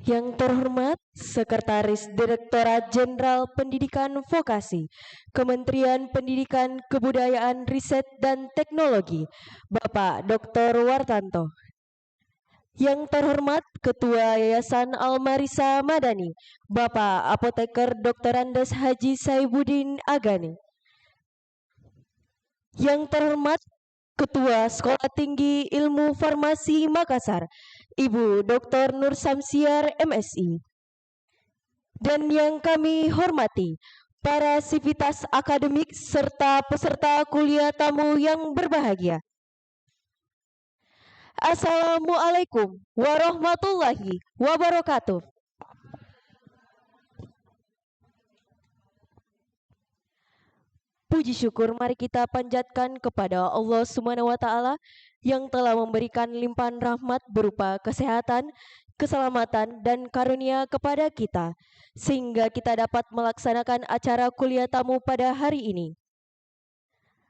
Yang terhormat Sekretaris Direktorat Jenderal Pendidikan Vokasi, Kementerian Pendidikan, Kebudayaan, Riset, dan Teknologi, Bapak Dr. Wartanto. Yang terhormat Ketua Yayasan Al-Marisa Madani, Bapak Apoteker Dr. Andes Haji Saibuddin Agani. Yang terhormat Ketua Sekolah Tinggi Ilmu Farmasi Makassar, Ibu Dr. Nur Samsiar MSI. Dan yang kami hormati, para sivitas akademik serta peserta kuliah tamu yang berbahagia. Assalamualaikum warahmatullahi wabarakatuh. Puji syukur mari kita panjatkan kepada Allah Subhanahu wa taala yang telah memberikan limpahan rahmat berupa kesehatan, keselamatan, dan karunia kepada kita sehingga kita dapat melaksanakan acara kuliah tamu pada hari ini.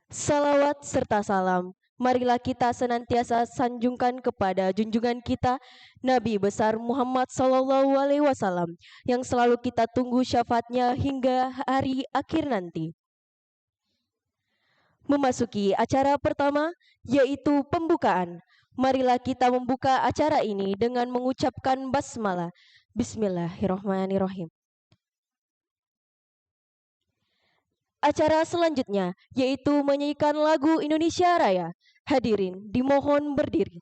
Salawat serta salam marilah kita senantiasa sanjungkan kepada junjungan kita Nabi besar Muhammad SAW yang selalu kita tunggu syafaatnya hingga hari akhir nanti. Memasuki acara pertama, yaitu pembukaan. Marilah kita membuka acara ini dengan mengucapkan basmalah. Bismillahirrahmanirrahim. Acara selanjutnya, yaitu menyanyikan lagu Indonesia Raya. Hadirin dimohon berdiri.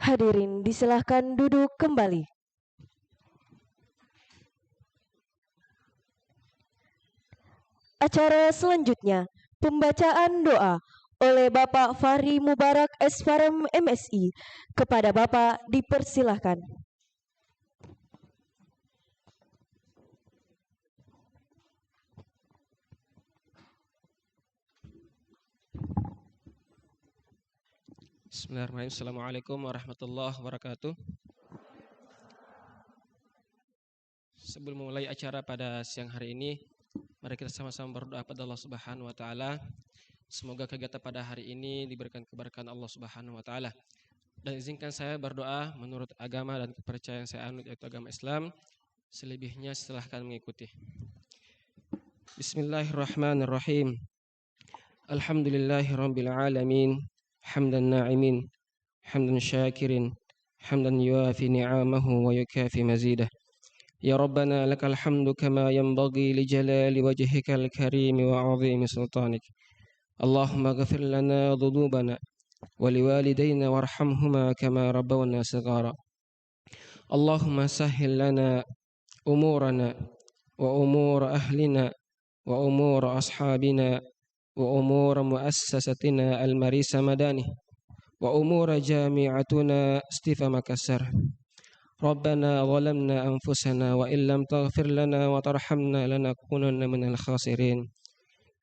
Hadirin disilahkan duduk kembali. Acara selanjutnya, pembacaan doa oleh Bapak Fahri Mubarak Esfarem MSI. Kepada Bapak dipersilahkan. Bismillahirrahmanirrahim. Assalamualaikum warahmatullahi wabarakatuh. Sebelum memulai acara pada siang hari ini, mari kita sama-sama berdoa pada Allah Subhanahu wa taala. Semoga kegiatan pada hari ini diberikan keberkahan Allah Subhanahu wa taala. Dan izinkan saya berdoa menurut agama dan kepercayaan saya anut, yaitu agama Islam. Selebihnya silahkan mengikuti. Bismillahirrahmanirrahim. Alhamdulillahirabbil alamin. Hamdan na'imin, hamdan syakirin, hamdan yuafi ni'amahu wa yukafi mazidah. Ya Rabbana lakal hamdu kama yanbaghi li jalali wajhikal karim wa 'azimi sultanik. Allahumma ghfir lana dhunubana wa liwalidayna warhamhuma kama rabbawna shighara. Allahumma sahhil lana umurana وأمور أهلنا وأمور أصحابنا وأمور مؤسستنا المريس مداني وأمور جامعتنا ستيفا مكسر. ربنا ظلمنا أنفسنا وإن لم تغفر لنا وترحمنا لنكونن من الخاسرين.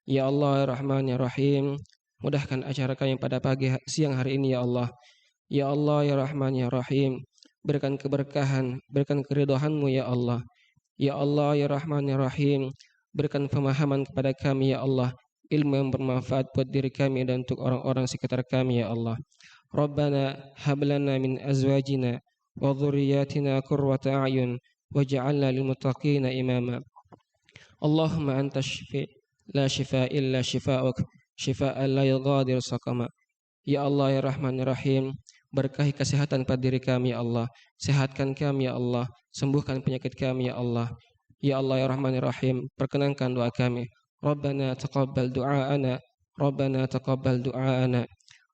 Ya Allah, ya Rahman, ya Rahim, mudahkan acara kami pada siang hari ini ya Allah. Ya Allah, ya Rahman, ya Rahim, berikan keberkahan, berikan keridhaan-Mu ya Allah. Ya Allah, ya Rahman, ya Rahim, berikan pemahaman kepada kami ya Allah, ilmu yang bermanfaat buat diri kami dan untuk orang-orang sekitar kami ya Allah. Rabbana hab lana min azwajina wa dhurriyyatina qurrata a'yun waj'alna lil muttaqina imama. Allahumma anta syafi' la shifa illa shifa'uk shifa'an la yughadiru saqama. Ya Allah, ya Rahman, ya Rahim, berkahi kesehatan pada diri kami ya Allah, sehatkan kami ya Allah, sembuhkan penyakit kami ya Allah. Ya Allah, ya Rahman, ya Rahim, perkenankan doa kami. Rabbana taqabbal du'aana, Rabbana taqabbal du'aana,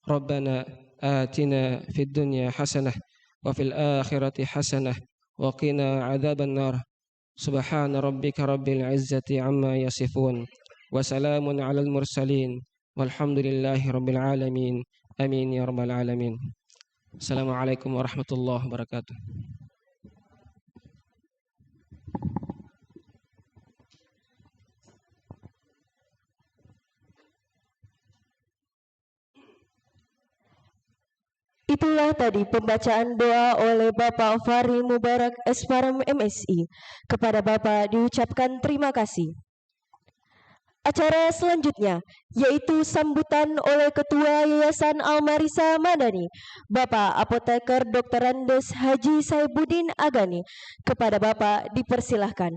Rabbana atina fid dunya hasanah wa fil akhirati hasanah wa qina adzaban nar. Subhana rabbika rabbil izzati amma yasifun wa salamun alal mursalin walhamdulillahi rabbil alamin. Amin ya rabbal alamin. Assalamualaikum warahmatullahi wabarakatuh. Itulah tadi pembacaan doa oleh Bapak Fahri Mubarak Esparem MSI. Kepada Bapak diucapkan terima kasih. Acara selanjutnya yaitu sambutan oleh Ketua Yayasan Al-Marisa Madani, Bapak Apoteker Dr. Andes Haji Saibuddin Agani. Kepada Bapak dipersilahkan.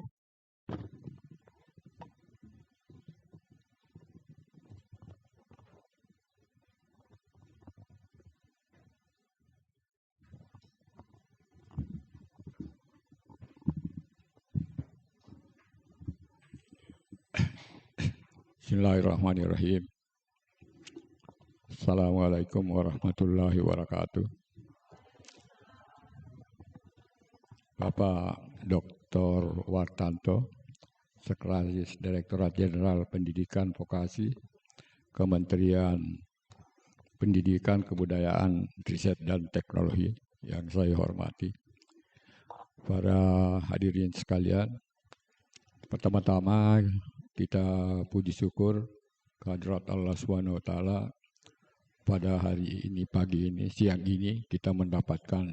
Bismillahirrahmanirrahim. Assalamualaikum warahmatullahi wabarakatuh. Bapak Dr. Wartanto, Sekretaris Direktorat Jenderal Pendidikan Vokasi, Kementerian Pendidikan, Kebudayaan, Riset dan Teknologi yang saya hormati. Para hadirin sekalian, pertama-tama kita puji syukur kehadirat Allah Subhanahu wa taala pada hari ini, pagi ini, siang ini kita mendapatkan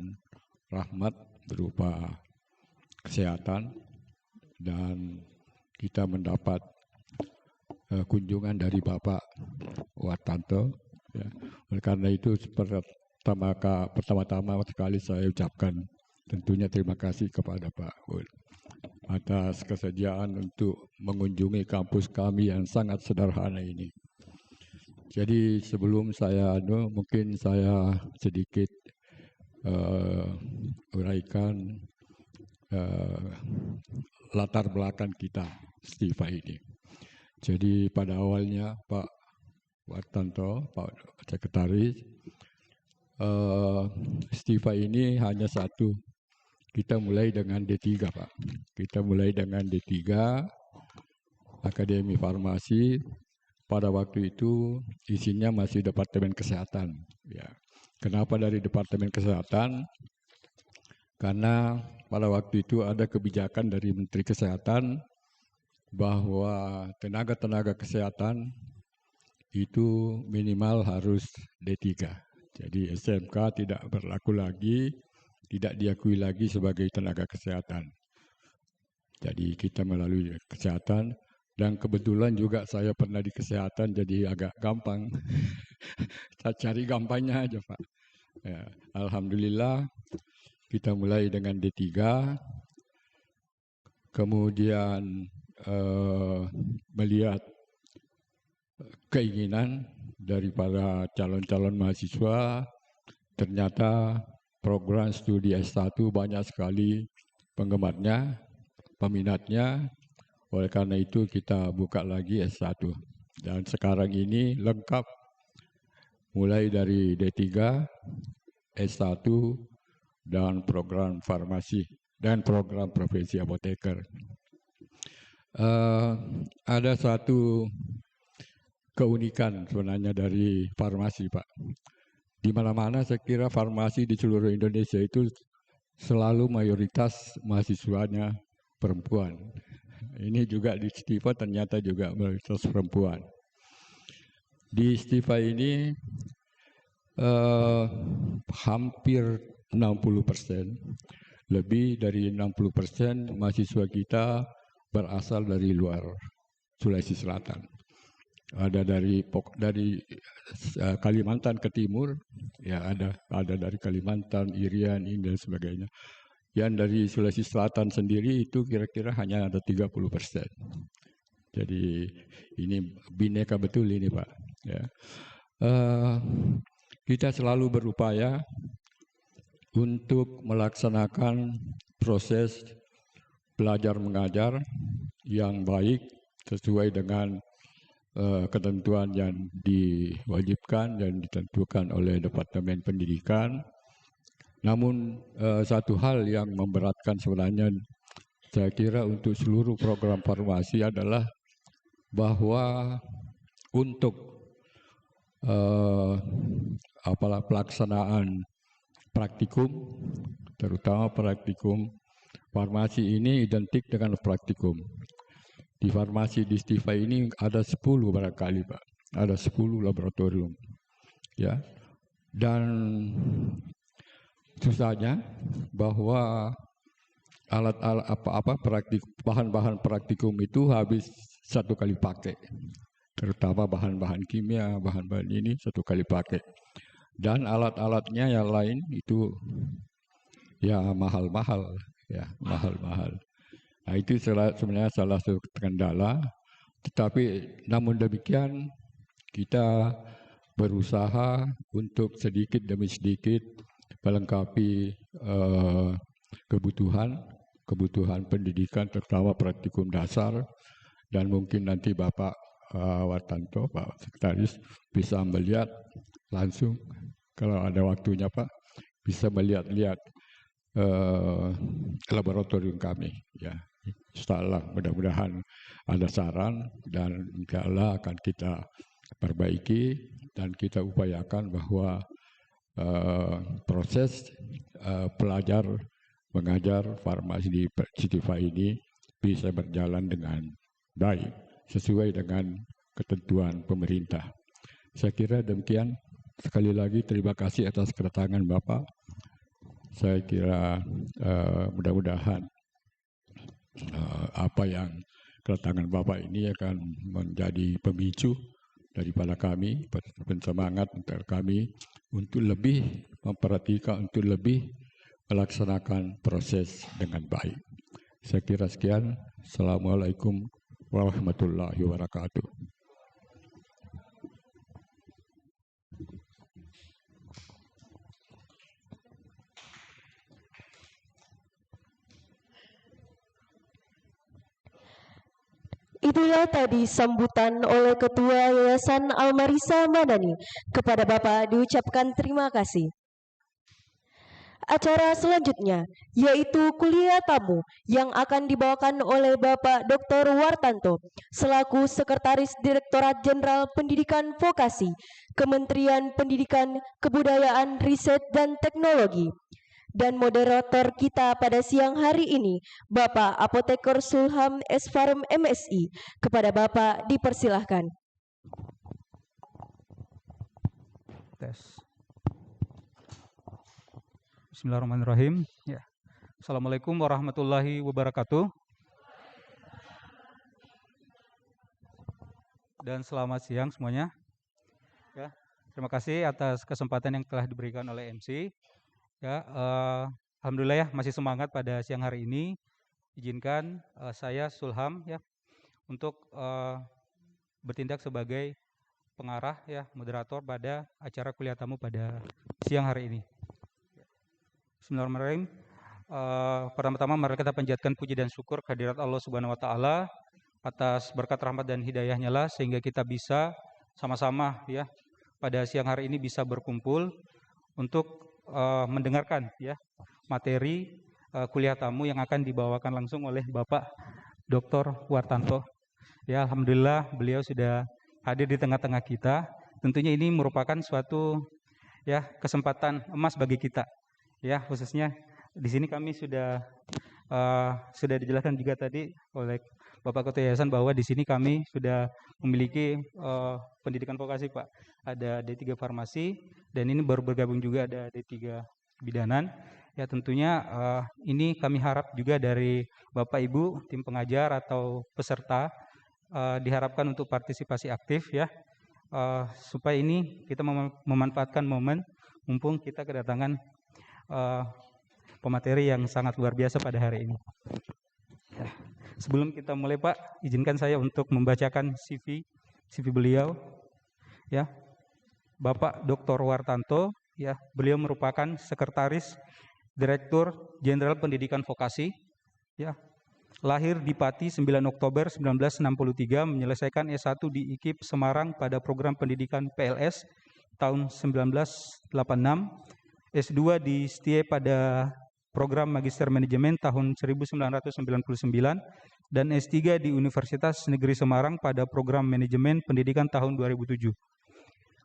rahmat berupa kesehatan dan kita mendapat kunjungan dari Bapak Wartanto. Ya. Oleh karena itu pertama-tama sekali saya ucapkan tentunya terima kasih kepada Pak atas kesediaan untuk mengunjungi kampus kami yang sangat sederhana ini. Jadi sebelum saya mungkin saya sedikit uraikan latar belakang kita Stiva ini. Jadi pada awalnya Pak Wartanto, Pak Sekretaris, Stiva ini hanya satu. Kita mulai dengan D3, Pak. Kita mulai dengan D3, Akademi Farmasi. Pada waktu itu isinya masih Departemen Kesehatan. Ya. Kenapa dari Departemen Kesehatan? Karena pada waktu itu ada kebijakan dari Menteri Kesehatan bahwa tenaga-tenaga kesehatan itu minimal harus D3. Jadi SMK tidak berlaku lagi, tidak diakui lagi sebagai tenaga kesehatan. Jadi kita melalui kesehatan dan kebetulan juga saya pernah di kesehatan jadi agak gampang. Saya cari gampangnya aja Pak. Ya, Alhamdulillah kita mulai dengan D3, kemudian melihat keinginan dari para calon-calon mahasiswa, ternyata program studi S1 banyak sekali penggemarnya, peminatnya. Oleh karena itu kita buka lagi S1. Dan sekarang ini lengkap mulai dari D3, S1, dan program farmasi dan program profesi apoteker. Ada satu keunikan sebenarnya dari farmasi, Pak. Di mana-mana saya kira farmasi di seluruh Indonesia itu selalu mayoritas mahasiswanya perempuan. Ini juga di Stiva ternyata juga mayoritas perempuan. Di Stiva ini hampir 60%, lebih dari 60% mahasiswa kita berasal dari luar Sulawesi Selatan. Ada dari Kalimantan ke timur, ya ada dari Kalimantan, Irian, ini dan sebagainya. Yang dari Sulawesi Selatan sendiri itu kira-kira hanya ada 30%. Jadi ini bineka betul ini, Pak. Ya. Kita selalu berupaya untuk melaksanakan proses belajar mengajar yang baik sesuai dengan ketentuan yang diwajibkan dan ditentukan oleh Departemen Pendidikan. Namun satu hal yang memberatkan sebenarnya saya kira untuk seluruh program farmasi adalah bahwa untuk pelaksanaan praktikum, terutama praktikum farmasi ini identik dengan praktikum. Di farmasi di Stiva ini ada 10 barangkali, Pak. Ada 10 laboratorium. Ya. Dan susahnya bahwa alat-alat bahan-bahan praktikum itu habis satu kali pakai. Terutama bahan-bahan kimia, bahan-bahan ini satu kali pakai. Dan alat-alatnya yang lain itu ya mahal-mahal, ya mahal-mahal. Nah, itu sebenarnya salah satu kendala, tetapi namun demikian kita berusaha untuk sedikit demi sedikit melengkapi kebutuhan pendidikan, terutama praktikum dasar, dan mungkin nanti Bapak Wartanto, Pak Sekretaris bisa melihat langsung kalau ada waktunya, Pak, bisa melihat-lihat laboratorium kami, ya. Insyaallah mudah-mudahan ada saran dan insyaallah akan kita perbaiki dan kita upayakan bahwa proses pelajar mengajar farmasi di Stiva ini bisa berjalan dengan baik sesuai dengan ketentuan pemerintah. Saya kira demikian. Sekali lagi terima kasih atas kedatangan Bapak. Saya kira mudah-mudahan apa yang kedatangan Bapak ini akan menjadi pemicu daripada kami, pensemangat untuk kami untuk lebih memperhatikan, untuk lebih melaksanakan proses dengan baik. Saya kira sekian. Assalamualaikum warahmatullahi wabarakatuh. Itulah tadi sambutan oleh Ketua Yayasan Almarisa Madani. Kepada Bapak diucapkan terima kasih. Acara selanjutnya yaitu kuliah tamu yang akan dibawakan oleh Bapak Dr. Wartanto selaku Sekretaris Direktorat Jenderal Pendidikan Vokasi Kementerian Pendidikan, Kebudayaan, Riset, dan Teknologi. Dan moderator kita pada siang hari ini, Bapak Apoteker Sulham Esfarm MSI. Kepada Bapak dipersilahkan. Tes. Bismillahirrahmanirrahim. Ya. Assalamualaikum warahmatullahi wabarakatuh. Dan selamat siang semuanya. Ya, terima kasih atas kesempatan yang telah diberikan oleh MC. Ya, alhamdulillah ya masih semangat pada siang hari ini. Izinkan saya Sulham ya untuk bertindak sebagai pengarah ya moderator pada acara kuliah tamu pada siang hari ini. Bismillahirrahmanirrahim. Pertama-tama mari kita panjatkan puji dan syukur kehadirat Allah Subhanahu wa taala atas berkat rahmat dan hidayahnya lah sehingga kita bisa sama-sama ya pada siang hari ini bisa berkumpul untuk mendengarkan ya materi kuliah tamu yang akan dibawakan langsung oleh Bapak Dr. Wartanto. Ya, alhamdulillah beliau sudah hadir di tengah-tengah kita. Tentunya ini merupakan suatu ya kesempatan emas bagi kita. Ya, khususnya di sini kami sudah dijelaskan juga tadi oleh Bapak Ketua Yayasan bahwa di sini kami sudah memiliki pendidikan vokasi, Pak. Ada D3 Farmasi dan ini baru bergabung juga ada D3 Bidanan. Ya, tentunya ini kami harap juga dari Bapak Ibu tim pengajar atau peserta diharapkan untuk partisipasi aktif ya, supaya ini kita memanfaatkan momen mumpung kita kedatangan pemateri yang sangat luar biasa pada hari ini. Ya. Sebelum kita mulai Pak, izinkan saya untuk membacakan CV beliau. Ya, Bapak Dr. Wartanto, ya, beliau merupakan Sekretaris Direktur Jenderal Pendidikan Vokasi. Ya, lahir di Pati 9 Oktober 1963, menyelesaikan S1 di IKIP Semarang pada program pendidikan PLS tahun 1986, S2 di STIE pada program Magister Manajemen tahun 1999, dan S3 di Universitas Negeri Semarang pada program Manajemen Pendidikan tahun 2007.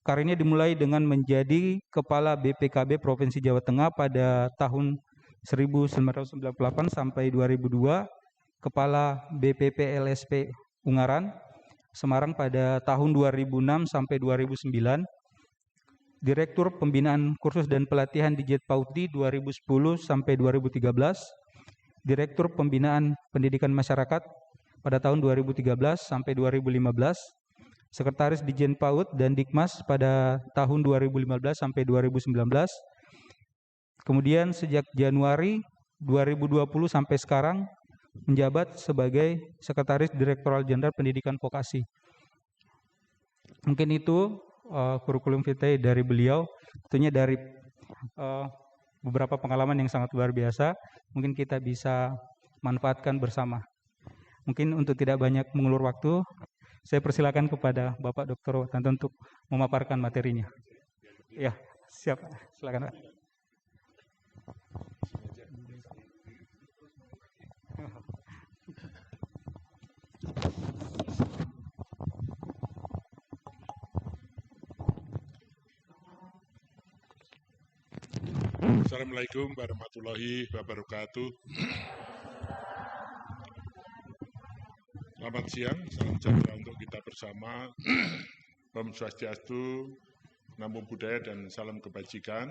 Karirnya dimulai dengan menjadi Kepala BPKB Provinsi Jawa Tengah pada tahun 1998 sampai 2002, Kepala BPP LSP Ungaran, Semarang pada tahun 2006 sampai 2009, Direktur Pembinaan Kursus dan Pelatihan di Jetpaudi 2010 sampai 2013, Direktur Pembinaan Pendidikan Masyarakat pada tahun 2013 sampai 2015, Sekretaris di Jetpaud dan Dikmas pada tahun 2015 sampai 2019. Kemudian sejak Januari 2020 sampai sekarang menjabat sebagai Sekretaris Direktoral Jenderal Pendidikan Vokasi. Mungkin itu kurikulum vitae dari beliau, tentunya dari beberapa pengalaman yang sangat luar biasa, mungkin kita bisa manfaatkan bersama. Mungkin untuk tidak banyak mengulur waktu, saya persilakan kepada Bapak Dr. Wartanto untuk memaparkan materinya. Ya, siap. Silakan, Pak. Assalamualaikum warahmatullahi wabarakatuh. Selamat siang, salam sejahtera untuk kita bersama. Om Swastiastu, Namo Buddhaya dan salam kebajikan.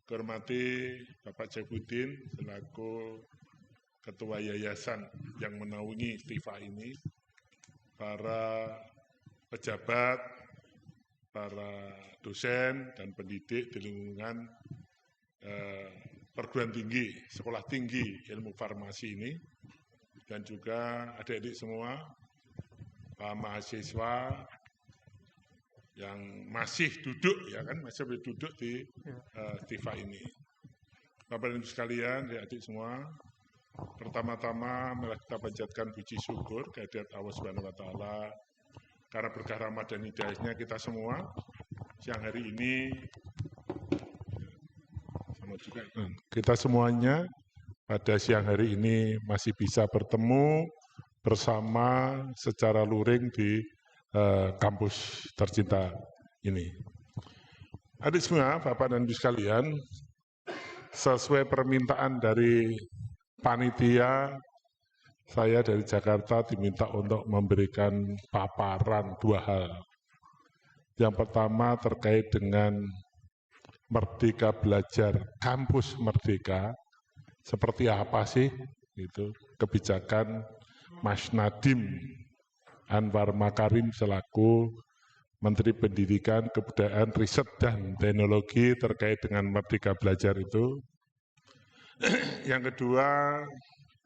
Kehormati Bapak Saifuddin selaku Ketua Yayasan yang menaungi STIFA ini, para pejabat, para dosen dan pendidik di lingkungan perguruan tinggi, sekolah tinggi ilmu farmasi ini, dan juga adik-adik semua, para mahasiswa yang masih duduk, ya kan, masih duduk di STIFA ini. Bapak dan Ibu sekalian, adik-adik semua, pertama-tama mari kita panjatkan puji syukur kehadirat Allah Subhanahu wa Ta'ala, karena berkah rahmat dan hidayahnya kita semua siang hari ini, juga kita semuanya pada siang hari ini masih bisa bertemu bersama secara luring di kampus tercinta ini. Adik semua, Bapak dan Ibu sekalian, sesuai permintaan dari panitia, saya dari Jakarta diminta untuk memberikan paparan dua hal. Yang pertama terkait dengan Merdeka Belajar, Kampus Merdeka, seperti apa sih itu kebijakan Mas Nadiem Anwar Makarim selaku Menteri Pendidikan, Kebudayaan, Riset, dan Teknologi terkait dengan Merdeka Belajar itu. Yang kedua,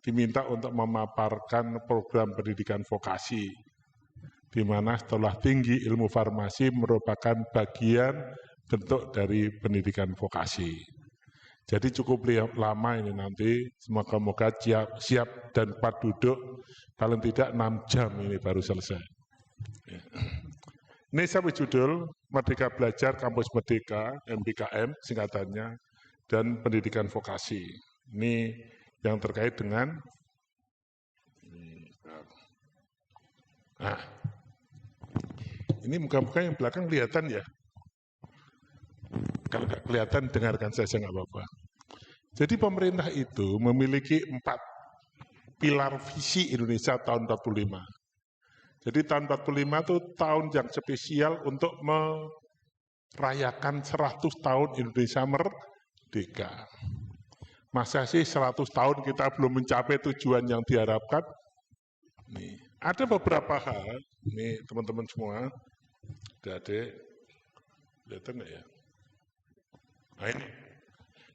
diminta untuk memaparkan program pendidikan vokasi, di mana sekolah tinggi ilmu farmasi merupakan bagian bentuk dari pendidikan vokasi. Jadi cukup lama ini nanti, semoga-moga siap dan cepat duduk, paling tidak 6 jam ini baru selesai. Ini saya judul Merdeka Belajar Kampus Merdeka, MBKM singkatannya, dan pendidikan vokasi. Ini yang terkait dengan Nah, ini muka-muka yang belakang kelihatan ya. Kalau nggak kelihatan, dengarkan saja nggak apa-apa. Jadi pemerintah itu memiliki 4 pilar visi Indonesia tahun 45. Jadi tahun 45 itu tahun yang spesial untuk merayakan 100 tahun Indonesia merdeka. Masa sih 100 tahun kita belum mencapai tujuan yang diharapkan? Nih, ada beberapa hal, nih teman-teman semua, adik-adik, kelihatan nggak ya? Nah ini.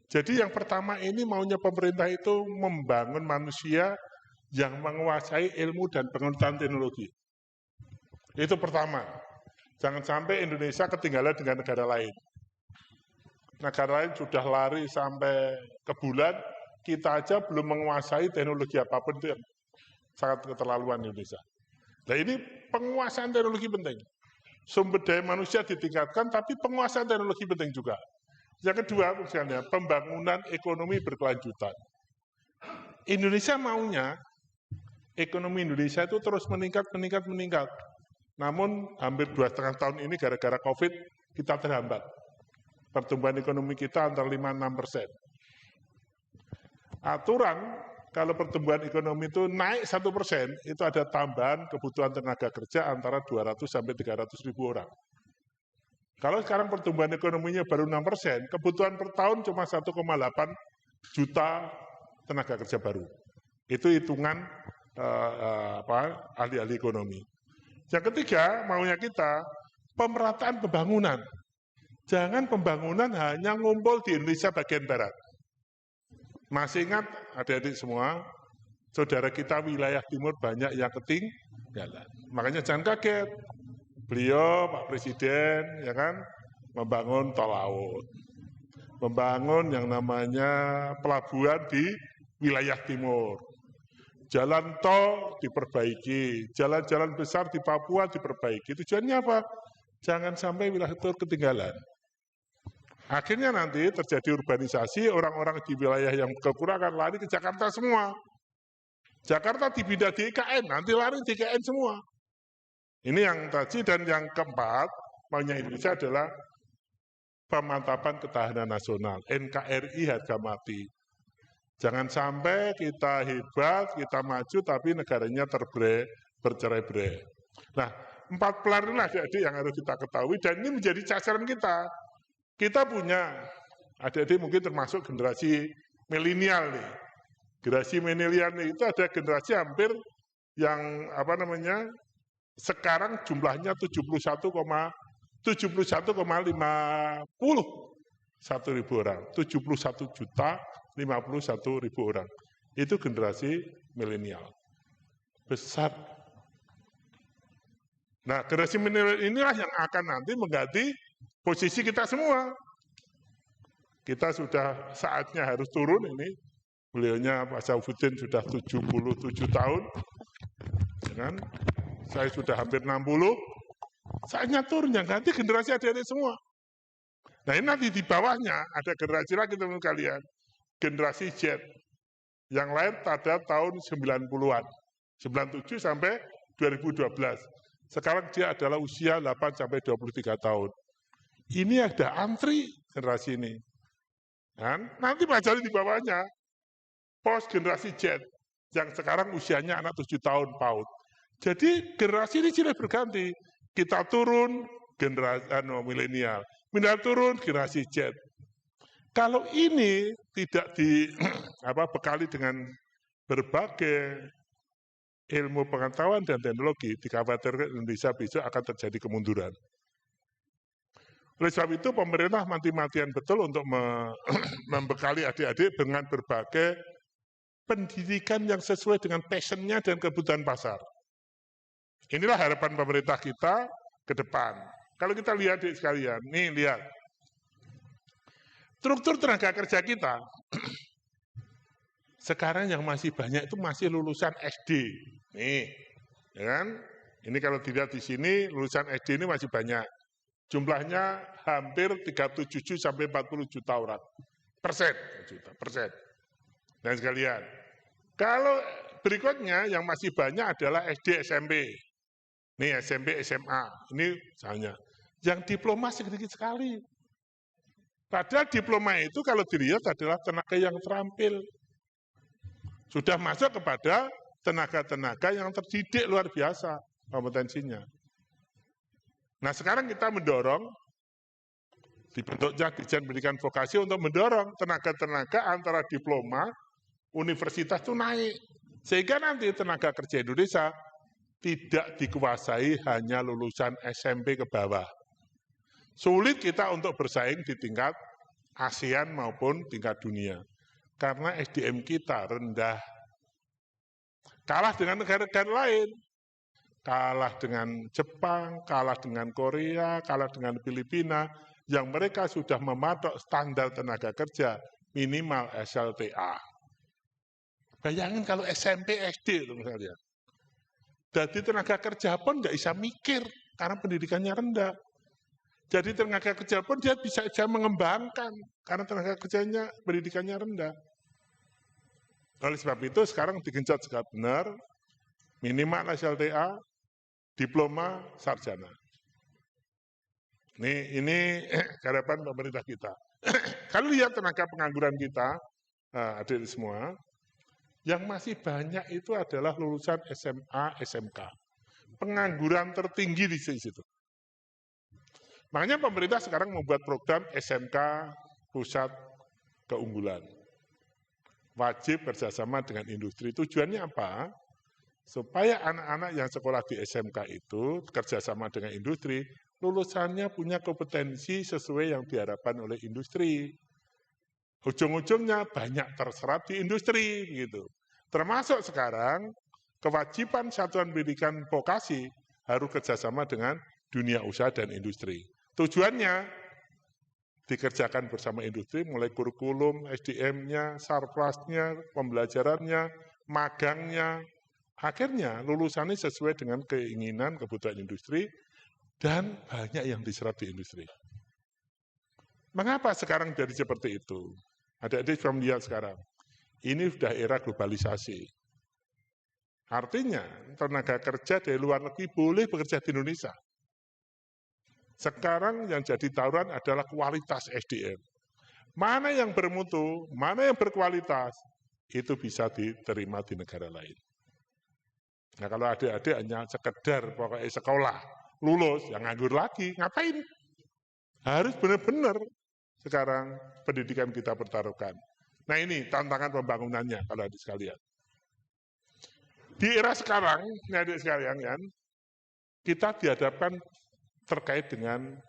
Jadi yang pertama ini maunya pemerintah itu membangun manusia yang menguasai ilmu dan pengetahuan teknologi. Itu pertama. Jangan sampai Indonesia ketinggalan dengan negara lain. Negara lain sudah lari sampai ke bulan, kita aja belum menguasai teknologi apapun, itu yang sangat keterlaluan Indonesia. Nah ini penguasaan teknologi penting. Sumber daya manusia ditingkatkan, tapi penguasaan teknologi penting juga. Yang kedua, misalnya pembangunan ekonomi berkelanjutan. Indonesia maunya ekonomi Indonesia itu terus meningkat. Namun hampir 2,5 tahun ini gara-gara COVID kita terhambat. Pertumbuhan ekonomi kita antara 5-6%. Aturan kalau pertumbuhan ekonomi itu naik 1%, itu ada tambahan kebutuhan tenaga kerja antara 200 sampai 300 ribu orang. Kalau sekarang pertumbuhan ekonominya baru 6%, kebutuhan per tahun cuma 1,8 juta tenaga kerja baru. Itu hitungan ahli-ahli ekonomi. Yang ketiga, maunya kita pemerataan pembangunan. Jangan pembangunan hanya ngumpul di Indonesia bagian barat. Masih ingat adik-adik semua, saudara kita wilayah timur banyak yang ketinggalan. Makanya jangan kaget. Beliau, Pak Presiden, ya kan, membangun tol laut, membangun yang namanya pelabuhan di wilayah timur, jalan tol diperbaiki, jalan-jalan besar di Papua diperbaiki. Tujuannya apa? Jangan sampai wilayah timur ketinggalan. Akhirnya nanti terjadi urbanisasi, orang-orang di wilayah yang kekurangan lari ke Jakarta semua. Jakarta dipindah di IKN, nanti lari di IKN semua. Ini yang tadi, dan yang keempat, maunya Indonesia adalah pemantapan ketahanan nasional, NKRI harga mati. Jangan sampai kita hebat, kita maju, tapi negaranya bercerai-berai. Nah, 4 pilar inilah adik-adik yang harus kita ketahui, dan ini menjadi sasaran kita. Kita punya, adik-adik mungkin termasuk generasi milenial nih. Generasi milenial itu ada generasi hampir yang sekarang jumlahnya 71,51 ribu orang, 71.051.051 ribu orang. Itu generasi milenial. Besar. Nah, generasi milenial inilah yang akan nanti mengganti posisi kita semua. Kita sudah saatnya harus turun ini. Beliaunya Pak Saifuddin sudah 77 tahun. Ya kan? Saya sudah hampir 60. Saatnya turun, yang ganti generasi adik-adik semua. Nah ini nanti di bawahnya ada generasi lagi teman-teman kalian. Generasi Z. Yang lain pada tahun 90-an. 97 sampai 2012. Sekarang dia adalah usia 8 sampai 23 tahun. Ini ada antri generasi ini. Dan nanti pelajari di bawahnya. Post generasi Z. Yang sekarang usianya anak 7 tahun PAUD. Jadi generasi ini silih berganti. Kita turun generasi milenial. Milenial turun generasi Z. Kalau ini tidak dibekali dengan berbagai ilmu pengetahuan dan teknologi, dikhawatirkan Indonesia besok akan terjadi kemunduran. Oleh sebab itu pemerintah mati-matian betul untuk membekali adik-adik dengan berbagai pendidikan yang sesuai dengan passion-nya dan kebutuhan pasar. Inilah harapan pemerintah kita ke depan. Kalau kita lihat adik sekalian, nih lihat. Struktur tenaga kerja kita, sekarang yang masih banyak itu masih lulusan SD. Nih, ya kan? Ini kalau dilihat di sini, lulusan SD ini masih banyak. Jumlahnya hampir 37 sampai 40 juta orang. Persen. Dan sekalian, kalau berikutnya yang masih banyak adalah SD SMP. Nih SMP, SMA, ini misalnya. Yang diploma sedikit sekali. Padahal diploma itu kalau dilihat adalah tenaga yang terampil. Sudah masuk kepada tenaga-tenaga yang terdidik luar biasa kompetensinya. Nah sekarang kita mendorong dibentuknya Ditjen Pendidikan Vokasi untuk mendorong tenaga-tenaga antara diploma, universitas itu naik. Sehingga nanti tenaga kerja Indonesia tidak dikuasai hanya lulusan SMP ke bawah. Sulit kita untuk bersaing di tingkat ASEAN maupun tingkat dunia. Karena SDM kita rendah. Kalah dengan negara-negara lain. Kalah dengan Jepang, kalah dengan Korea, kalah dengan Filipina, yang mereka sudah mematok standar tenaga kerja minimal SLTA. Bayangin kalau SMP, SD itu misalnya. Jadi tenaga kerja pun nggak bisa mikir karena pendidikannya rendah. Jadi tenaga kerja pun dia bisa mengembangkan karena tenaga kerjanya pendidikannya rendah. Oleh sebab itu sekarang digenjot sangat benar, minimal SLTA, diploma, sarjana. Ini harapan pemerintah kita. Kalau lihat tenaga pengangguran kita, adik semua, yang masih banyak itu adalah lulusan SMA, SMK. Pengangguran tertinggi di situ. Makanya pemerintah sekarang membuat program SMK Pusat Keunggulan. Wajib kerjasama dengan industri. Tujuannya apa? Supaya anak-anak yang sekolah di SMK itu kerjasama dengan industri, lulusannya punya kompetensi sesuai yang diharapkan oleh industri. Ujung-ujungnya banyak terserap di industri, gitu. Termasuk sekarang kewajiban satuan pendidikan vokasi harus kerjasama dengan dunia usaha dan industri. Tujuannya dikerjakan bersama industri, mulai kurikulum, SDM-nya, sarplasnya, pembelajarannya, magangnya. Akhirnya lulusannya sesuai dengan keinginan, kebutuhan industri, dan banyak yang diserap di industri. Mengapa sekarang jadi seperti itu? Adik-adik sudah melihat sekarang, ini sudah era globalisasi. Artinya tenaga kerja dari luar negeri boleh bekerja di Indonesia. Sekarang yang jadi taruhan adalah kualitas SDM. Mana yang bermutu, mana yang berkualitas, itu bisa diterima di negara lain. Nah kalau adik-adik hanya sekedar pokoknya sekolah, lulus, yang nganggur lagi, ngapain? Harus benar-benar sekarang pendidikan kita pertaruhkan. Nah ini tantangan pembangunannya kalau adik sekalian. Di era sekarang, adik sekalian kan, kita dihadapkan terkait dengan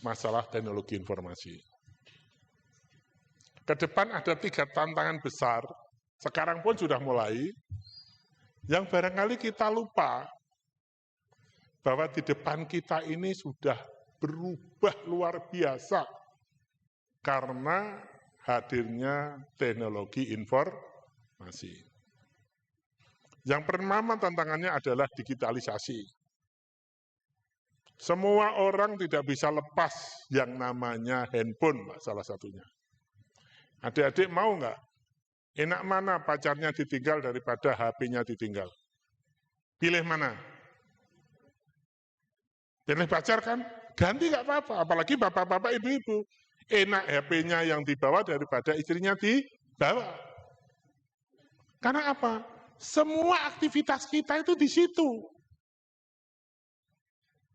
masalah teknologi informasi. Ke depan ada 3 tantangan besar, sekarang pun sudah mulai, yang barangkali kita lupa bahwa di depan kita ini sudah berubah luar biasa karena hadirnya teknologi informasi. Yang pertama tantangannya adalah digitalisasi. Semua orang tidak bisa lepas yang namanya handphone, Pak, salah satunya. Adik-adik mau nggak? Enak mana pacarnya ditinggal daripada HP-nya ditinggal? Pilih mana? Pilih pacar kan? Ganti nggak apa-apa, apalagi bapak-bapak, ibu-ibu. Enak HP-nya yang dibawa daripada istrinya dibawa. Karena apa? Semua aktivitas kita itu di situ.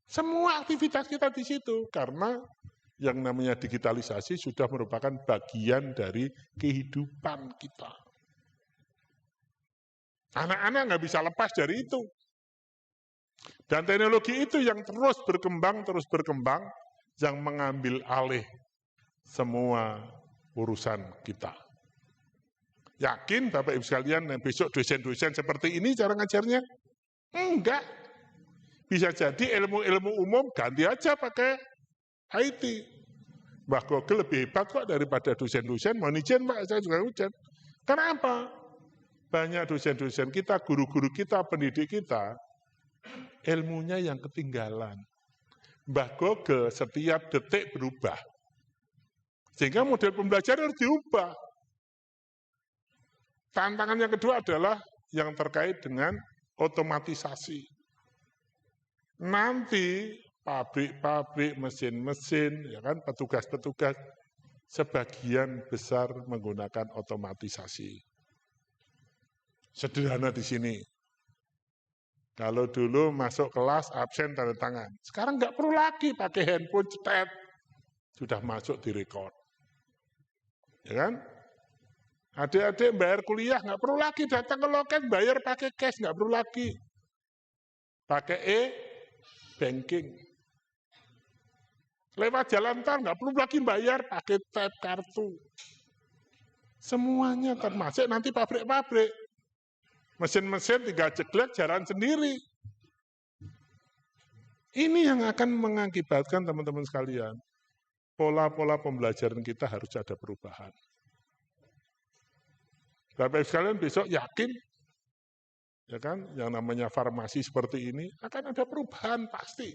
Semua aktivitas kita di situ, karena yang namanya digitalisasi sudah merupakan bagian dari kehidupan kita. Anak-anak nggak bisa lepas dari itu. Dan teknologi itu yang terus berkembang, yang mengambil alih semua urusan kita. Yakin Bapak Ibu sekalian besok dosen-dosen seperti ini cara ngajarnya? Enggak. Bisa jadi ilmu-ilmu umum ganti aja pakai IT. Mbah Google lebih hebat kok daripada dosen-dosen. Mau ijen Pak, saya juga ujian. Karena apa? Banyak dosen-dosen kita, guru-guru kita, pendidik kita, ilmunya yang ketinggalan. Mbah Google setiap detik berubah. Sehingga model pembelajaran harus diubah. Tantangan yang kedua adalah yang terkait dengan otomatisasi. Nanti pabrik-pabrik, mesin-mesin, ya kan, petugas-petugas sebagian besar menggunakan otomatisasi. Sederhana di sini. Kalau dulu masuk kelas absen tanda tangan, sekarang nggak perlu lagi pakai handphone cetet, sudah masuk di rekod, ya kan? Adik-adik bayar kuliah nggak perlu lagi datang ke loket bayar pakai cash, nggak perlu lagi pakai e-banking. Lewat jalan tol nggak perlu lagi bayar pakai tap kartu. Semuanya termasuk nanti pabrik-pabrik. Mesin-mesin tinggal jeglek jalan sendiri. Ini yang akan mengakibatkan teman-teman sekalian, pola-pola pembelajaran kita harus ada perubahan. Bapak-Ibu sekalian besok yakin, ya kan, yang namanya farmasi seperti ini akan ada perubahan pasti.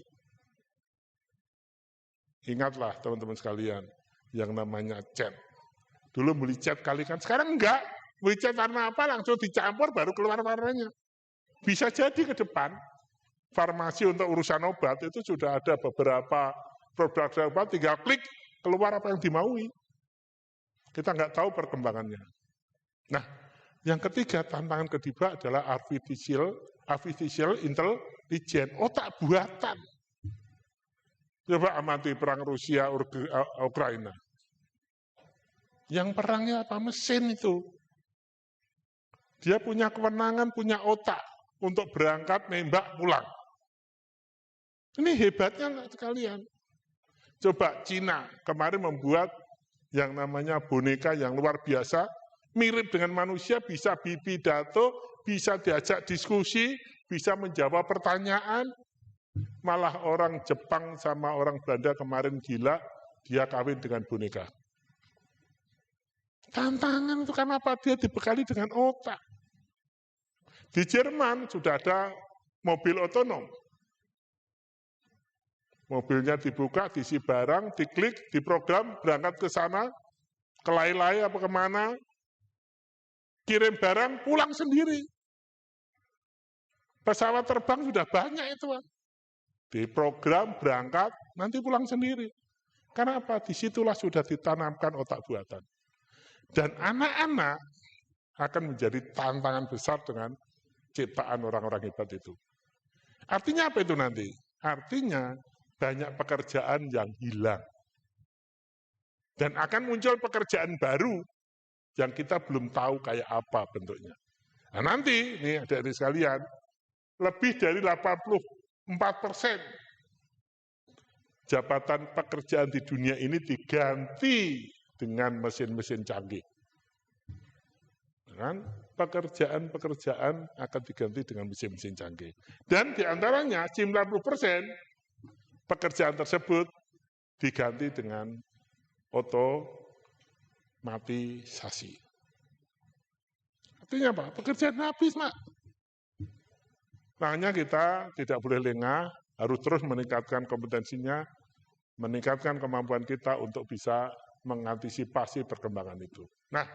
Ingatlah teman-teman sekalian, yang namanya chat. Dulu beli chat kali kan, sekarang enggak. Beli chat warna apa langsung dicampur baru keluar warnanya. Bisa jadi ke depan, farmasi untuk urusan obat itu sudah ada beberapa produk obat, tinggal klik, keluar apa yang dimaui. Kita nggak tahu perkembangannya. Nah, yang ketiga, tantangan kedua adalah artificial intelligence, otak buatan. Coba amati perang Rusia Ukraina. Yang perangnya apa? Mesin itu. Dia punya kewenangan, punya otak untuk berangkat, nembak, pulang. Ini hebatnya sekalian. Coba Cina kemarin membuat yang namanya boneka yang luar biasa, mirip dengan manusia, bisa pidato, bisa diajak diskusi, bisa menjawab pertanyaan. Malah orang Jepang sama orang Belanda kemarin gila, dia kawin dengan boneka. Tantangan itu kenapa? Dia dibekali dengan otak. Di Jerman sudah ada mobil otonom. Mobilnya dibuka, diisi barang, diklik, diprogram, berangkat ke sana, ke Lai-Lai apa kemana, kirim barang, pulang sendiri. Pesawat terbang sudah banyak itu, Pak. Diprogram, berangkat, nanti pulang sendiri. Karena apa? Disitulah sudah ditanamkan otak buatan. Dan anak-anak akan menjadi tantangan besar dengan ciptaan orang-orang hebat itu. Artinya apa itu nanti? Artinya banyak pekerjaan yang hilang. Dan akan muncul pekerjaan baru yang kita belum tahu kayak apa bentuknya. Nah nanti, nih adik-adik sekalian, lebih dari 84% jabatan pekerjaan di dunia ini diganti dengan mesin-mesin canggih. Kan? Pekerjaan-pekerjaan akan diganti dengan mesin-mesin canggih. Dan diantaranya 90% pekerjaan tersebut diganti dengan otomatisasi. Artinya apa? Pekerjaan habis, Mak. Makanya kita tidak boleh lengah, harus terus meningkatkan kompetensinya, meningkatkan kemampuan kita untuk bisa mengantisipasi perkembangan itu. Nah,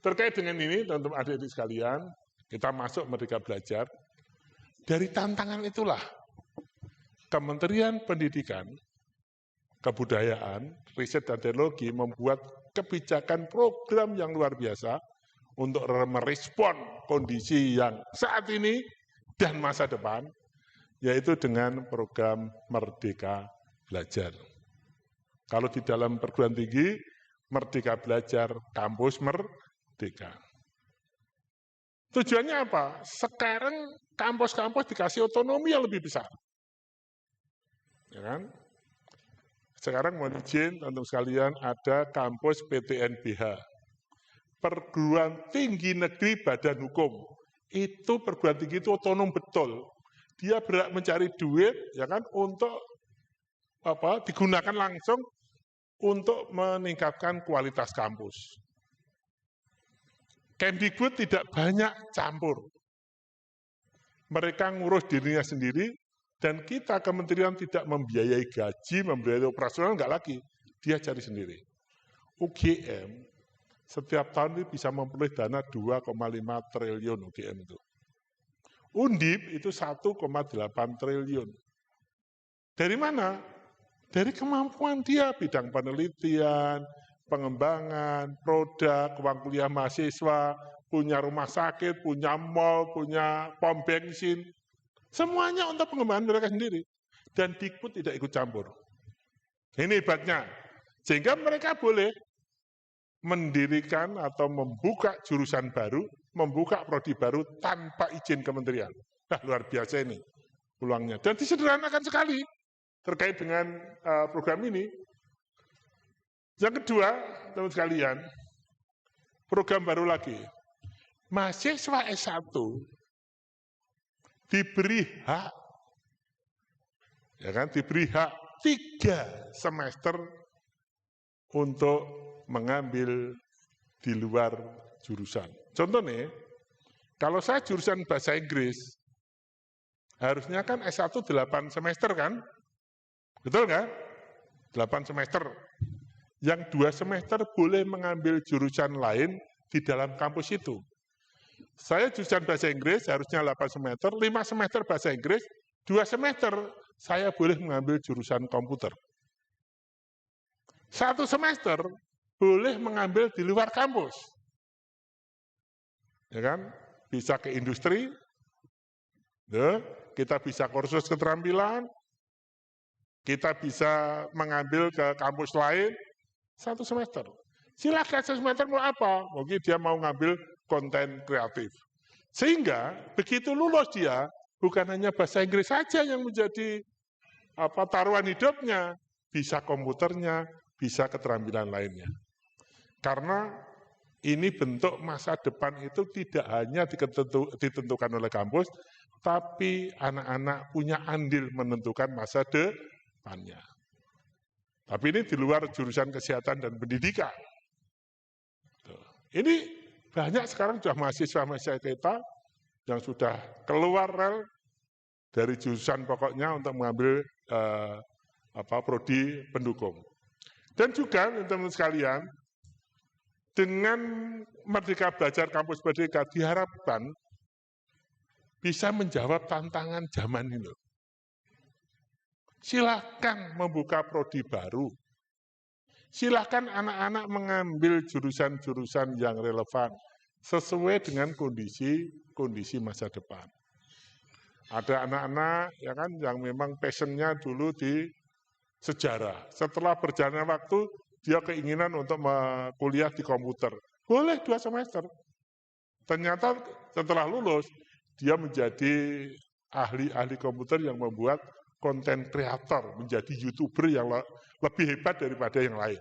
terkait dengan ini, teman-teman adik-adik sekalian, kita masuk Merdeka Belajar. Dari tantangan itulah, Kementerian Pendidikan, Kebudayaan, Riset dan Teknologi membuat kebijakan program yang luar biasa untuk merespon kondisi yang saat ini dan masa depan, yaitu dengan program Merdeka Belajar. Kalau di dalam perguruan tinggi, Merdeka Belajar, Kampus Merdeka. Tujuannya apa? Sekarang kampus-kampus dikasih otonomi yang lebih besar. Ya kan? Sekarang mohon izin, teman-teman sekalian, ada kampus PTNBH. Perguruan Tinggi Negeri Badan Hukum. Itu perguruan tinggi itu otonom betul. Dia berhak mencari duit, ya kan, untuk digunakan langsung untuk meningkatkan kualitas kampus. Kemdikbud tidak banyak campur. Mereka ngurus dirinya sendiri, dan kita kementerian tidak membiayai gaji, membiayai operasional, enggak lagi. Dia cari sendiri. UGM setiap tahun ini bisa memperoleh dana 2,5 triliun UGM itu. Undip itu 1,8 triliun. Dari mana? Dari kemampuan dia bidang penelitian, pengembangan, produk, uang kuliah mahasiswa, punya rumah sakit, punya mall, punya pom bensin. Semuanya untuk pengembangan mereka sendiri. Dan Dikbud tidak ikut campur. Ini hebatnya. Sehingga mereka boleh mendirikan atau membuka jurusan baru, membuka prodi baru tanpa izin kementerian. Nah, luar biasa ini peluangnya. Dan disederhanakan sekali terkait dengan program ini. Yang kedua, teman sekalian, program baru lagi. Mahasiswa S1 diberi hak, ya kan, diberi hak 3 semester untuk mengambil di luar jurusan. Contohnya, kalau saya jurusan bahasa Inggris, harusnya kan S1 8 semester kan? Betul nggak? 8 semester. Yang 2 semester boleh mengambil jurusan lain di dalam kampus itu. Saya jurusan bahasa Inggris harusnya 8 semester, 5 semester bahasa Inggris, 2 semester saya boleh mengambil jurusan komputer. 1 semester boleh mengambil di luar kampus. Ya kan? Bisa ke industri, kita bisa kursus keterampilan, kita bisa mengambil ke kampus lain 1 semester. Silakan 1 semester mau apa? Mungkin dia mau ngambil konten kreatif. Sehingga begitu lulus dia, bukan hanya bahasa Inggris saja yang menjadi taruhan hidupnya, bisa komputernya, bisa keterampilan lainnya. Karena ini bentuk masa depan itu tidak hanya ditentukan oleh kampus, tapi anak-anak punya andil menentukan masa depannya. Tapi ini di luar jurusan kesehatan dan pendidikan. Ini banyak sekarang sudah mahasiswa-mahasiswa kita yang sudah keluar rel dari jurusan pokoknya untuk mengambil prodi pendukung. Dan juga teman-teman sekalian, dengan Merdeka Belajar Kampus Merdeka diharapkan bisa menjawab tantangan zaman ini. Silakan membuka prodi baru. Silakan anak-anak mengambil jurusan-jurusan yang relevan sesuai dengan kondisi masa depan. Ada anak-anak ya kan yang memang passionnya dulu di sejarah. Setelah berjalannya waktu dia keinginan untuk kuliah di komputer. Boleh 2 semester. Ternyata setelah lulus dia menjadi ahli komputer yang membuat konten kreator, menjadi YouTuber yang lebih hebat daripada yang lain.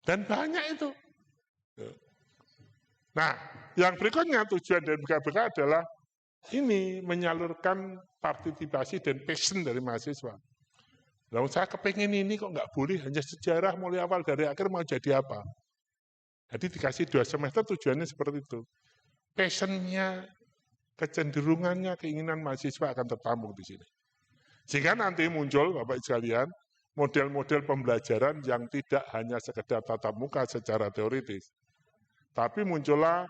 Dan banyak itu. Nah, yang berikutnya tujuan dari BKBK adalah ini menyalurkan partisipasi dan passion dari mahasiswa. Lalu saya kepengen ini kok nggak boleh, hanya sejarah mulai awal dari akhir mau jadi apa. Jadi dikasih 2 semester tujuannya seperti itu. Passionnya, kecenderungannya, keinginan mahasiswa akan tertampung di sini. Sehingga nanti muncul, Bapak sekalian, model-model pembelajaran yang tidak hanya sekedar tatap muka secara teoritis, tapi muncullah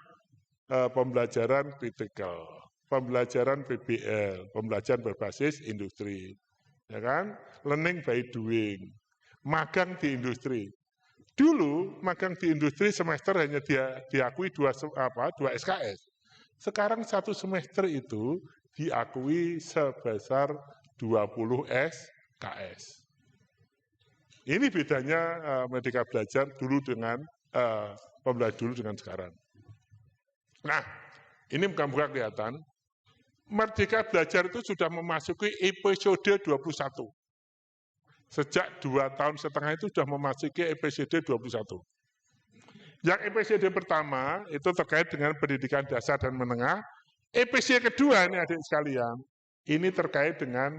pembelajaran kritikal, pembelajaran PBL, pembelajaran berbasis industri, ya kan? Learning by doing, magang di industri. Dulu magang di industri semester hanya diakui 2 SKS. Sekarang 1 semester itu diakui sebesar 20 SKS. Ini bedanya Merdeka Belajar dulu dengan pembelajaran dulu dengan sekarang. Nah, ini muka-muka kelihatan. Merdeka Belajar itu sudah memasuki episode 21. Sejak 2,5 tahun itu sudah memasuki episode 21. Yang episode pertama itu terkait dengan pendidikan dasar dan menengah. Episode kedua ini adik sekalian, ini terkait dengan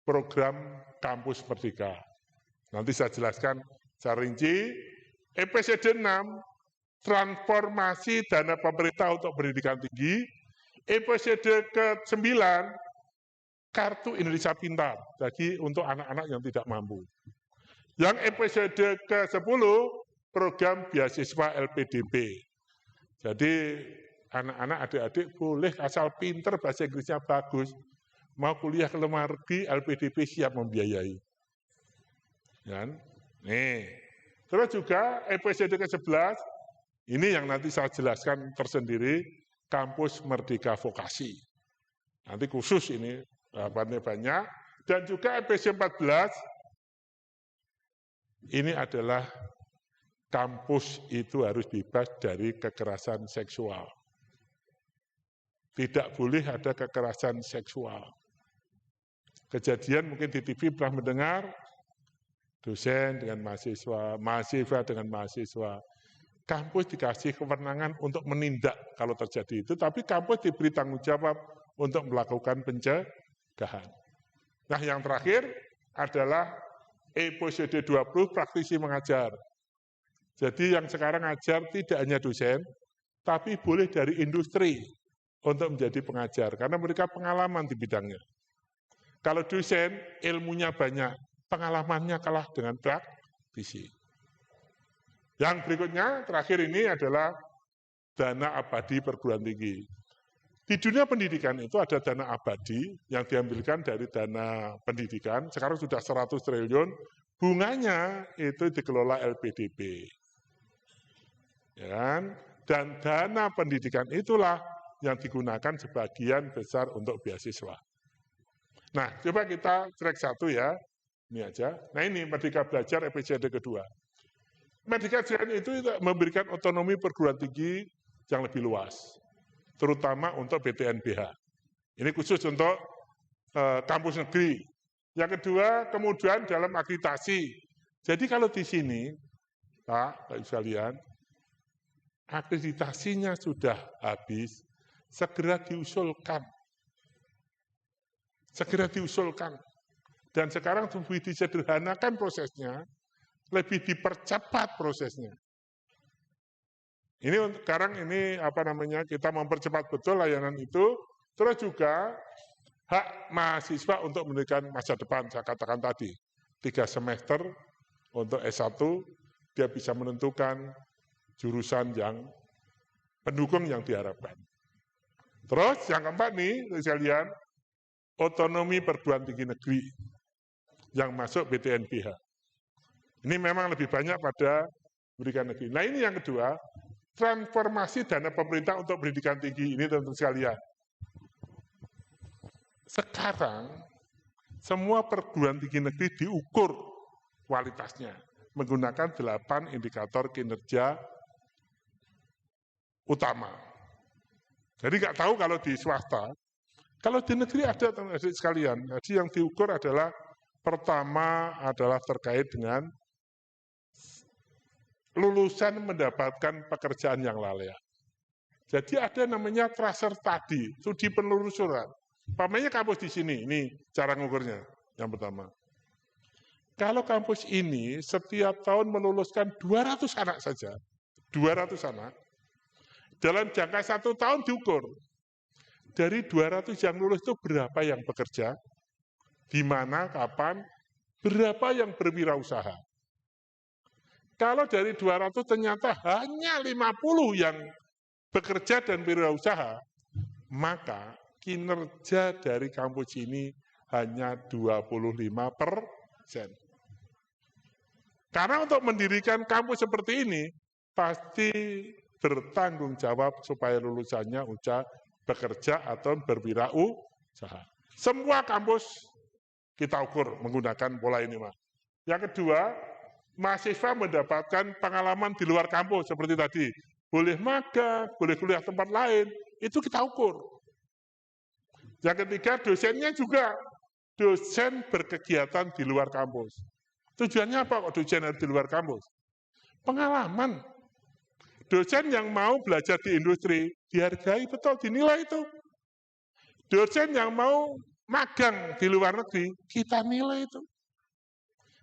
program Kampus Merdeka. Nanti saya jelaskan secara rinci. Episode 6, transformasi dana pemerintah untuk pendidikan tinggi. Episode ke-9, Kartu Indonesia Pintar, jadi untuk anak-anak yang tidak mampu. Yang episode ke-10, program beasiswa LPDP. Jadi anak-anak adik-adik boleh asal pinter bahasa Inggrisnya bagus, mau kuliah ke luar negeri, LPDP siap membiayai. Kan? Nih, terus juga episode ke-11, ini yang nanti saya jelaskan tersendiri, Kampus Merdeka Vokasi. Nanti khusus ini, banyak. Dan juga episode 14, ini adalah kampus itu harus bebas dari kekerasan seksual. Tidak boleh ada kekerasan seksual. Kejadian mungkin di TV pernah mendengar, dosen dengan mahasiswa, mahasiswa dengan mahasiswa. Kampus dikasih kewenangan untuk menindak kalau terjadi itu, tapi kampus diberi tanggung jawab untuk melakukan pencegahan. Nah, yang terakhir adalah episode 20, praktisi mengajar. Jadi yang sekarang ngajar tidak hanya dosen, tapi boleh dari industri untuk menjadi pengajar, karena mereka pengalaman di bidangnya. Kalau dosen, ilmunya banyak, pengalamannya kalah dengan praktisi. Yang berikutnya, terakhir ini adalah dana abadi perguruan tinggi. Di dunia pendidikan itu ada dana abadi yang diambilkan dari dana pendidikan, sekarang sudah 100 triliun, bunganya itu dikelola LPDP. Ya kan? Dan dana pendidikan itulah yang digunakan sebagian besar untuk beasiswa. Nah, coba kita track satu ya, ini aja. Nah ini Merdeka Belajar episode kedua. Merdeka Belajar itu memberikan otonomi perguruan tinggi yang lebih luas, terutama untuk BTNBH. Ini khusus untuk kampus negeri. Yang kedua, kemudian dalam akreditasi. Jadi kalau di sini, Pak, Ibu sekalian, akreditasinya sudah habis, segera diusulkan. Segera diusulkan. Dan sekarang lebih disederhanakan prosesnya, lebih dipercepat prosesnya. Ini sekarang ini kita mempercepat betul layanan itu, terus juga hak mahasiswa untuk memberikan masa depan, saya katakan tadi, 3 semester untuk S1, dia bisa menentukan jurusan yang pendukung yang diharapkan. Terus yang keempat nih, sekalian, otonomi perguruan tinggi negeri yang masuk BTNBH. Ini memang lebih banyak pada pendidikan negeri. Nah ini yang kedua, transformasi dana pemerintah untuk pendidikan tinggi ini tentu sekalian. Sekarang semua perguruan tinggi negeri diukur kualitasnya menggunakan 8 indikator kinerja utama. Jadi nggak tahu kalau di swasta, kalau di negeri ada teman-teman sekalian. Jadi yang diukur adalah pertama adalah terkait dengan lulusan mendapatkan pekerjaan yang layak. Jadi ada namanya tracer tadi, studi penelusuran. Pamannya kampus di sini, ini cara ngukurnya yang pertama. Kalau kampus ini setiap tahun meluluskan 200 anak saja, 200 anak, dalam jangka 1 tahun diukur. Dari 200 yang lulus itu berapa yang bekerja, di mana, kapan, berapa yang berwirausaha. Kalau dari 200 ternyata hanya 50 yang bekerja dan berwirausaha, maka kinerja dari kampus ini hanya 25%. Karena untuk mendirikan kampus seperti ini, pasti bertanggung jawab supaya lulusannya bekerja atau berwirausaha. Semua kampus kita ukur menggunakan pola ini, Mas. Yang kedua, mahasiswa mendapatkan pengalaman di luar kampus seperti tadi. Boleh magang, boleh kuliah tempat lain, itu kita ukur. Yang ketiga, dosennya juga. Dosen berkegiatan di luar kampus. Tujuannya apa kok dosen harus di luar kampus? Pengalaman. Dosen yang mau belajar di industri, dihargai betul, dinilai itu. Dosen yang mau magang di luar negeri, kita nilai itu.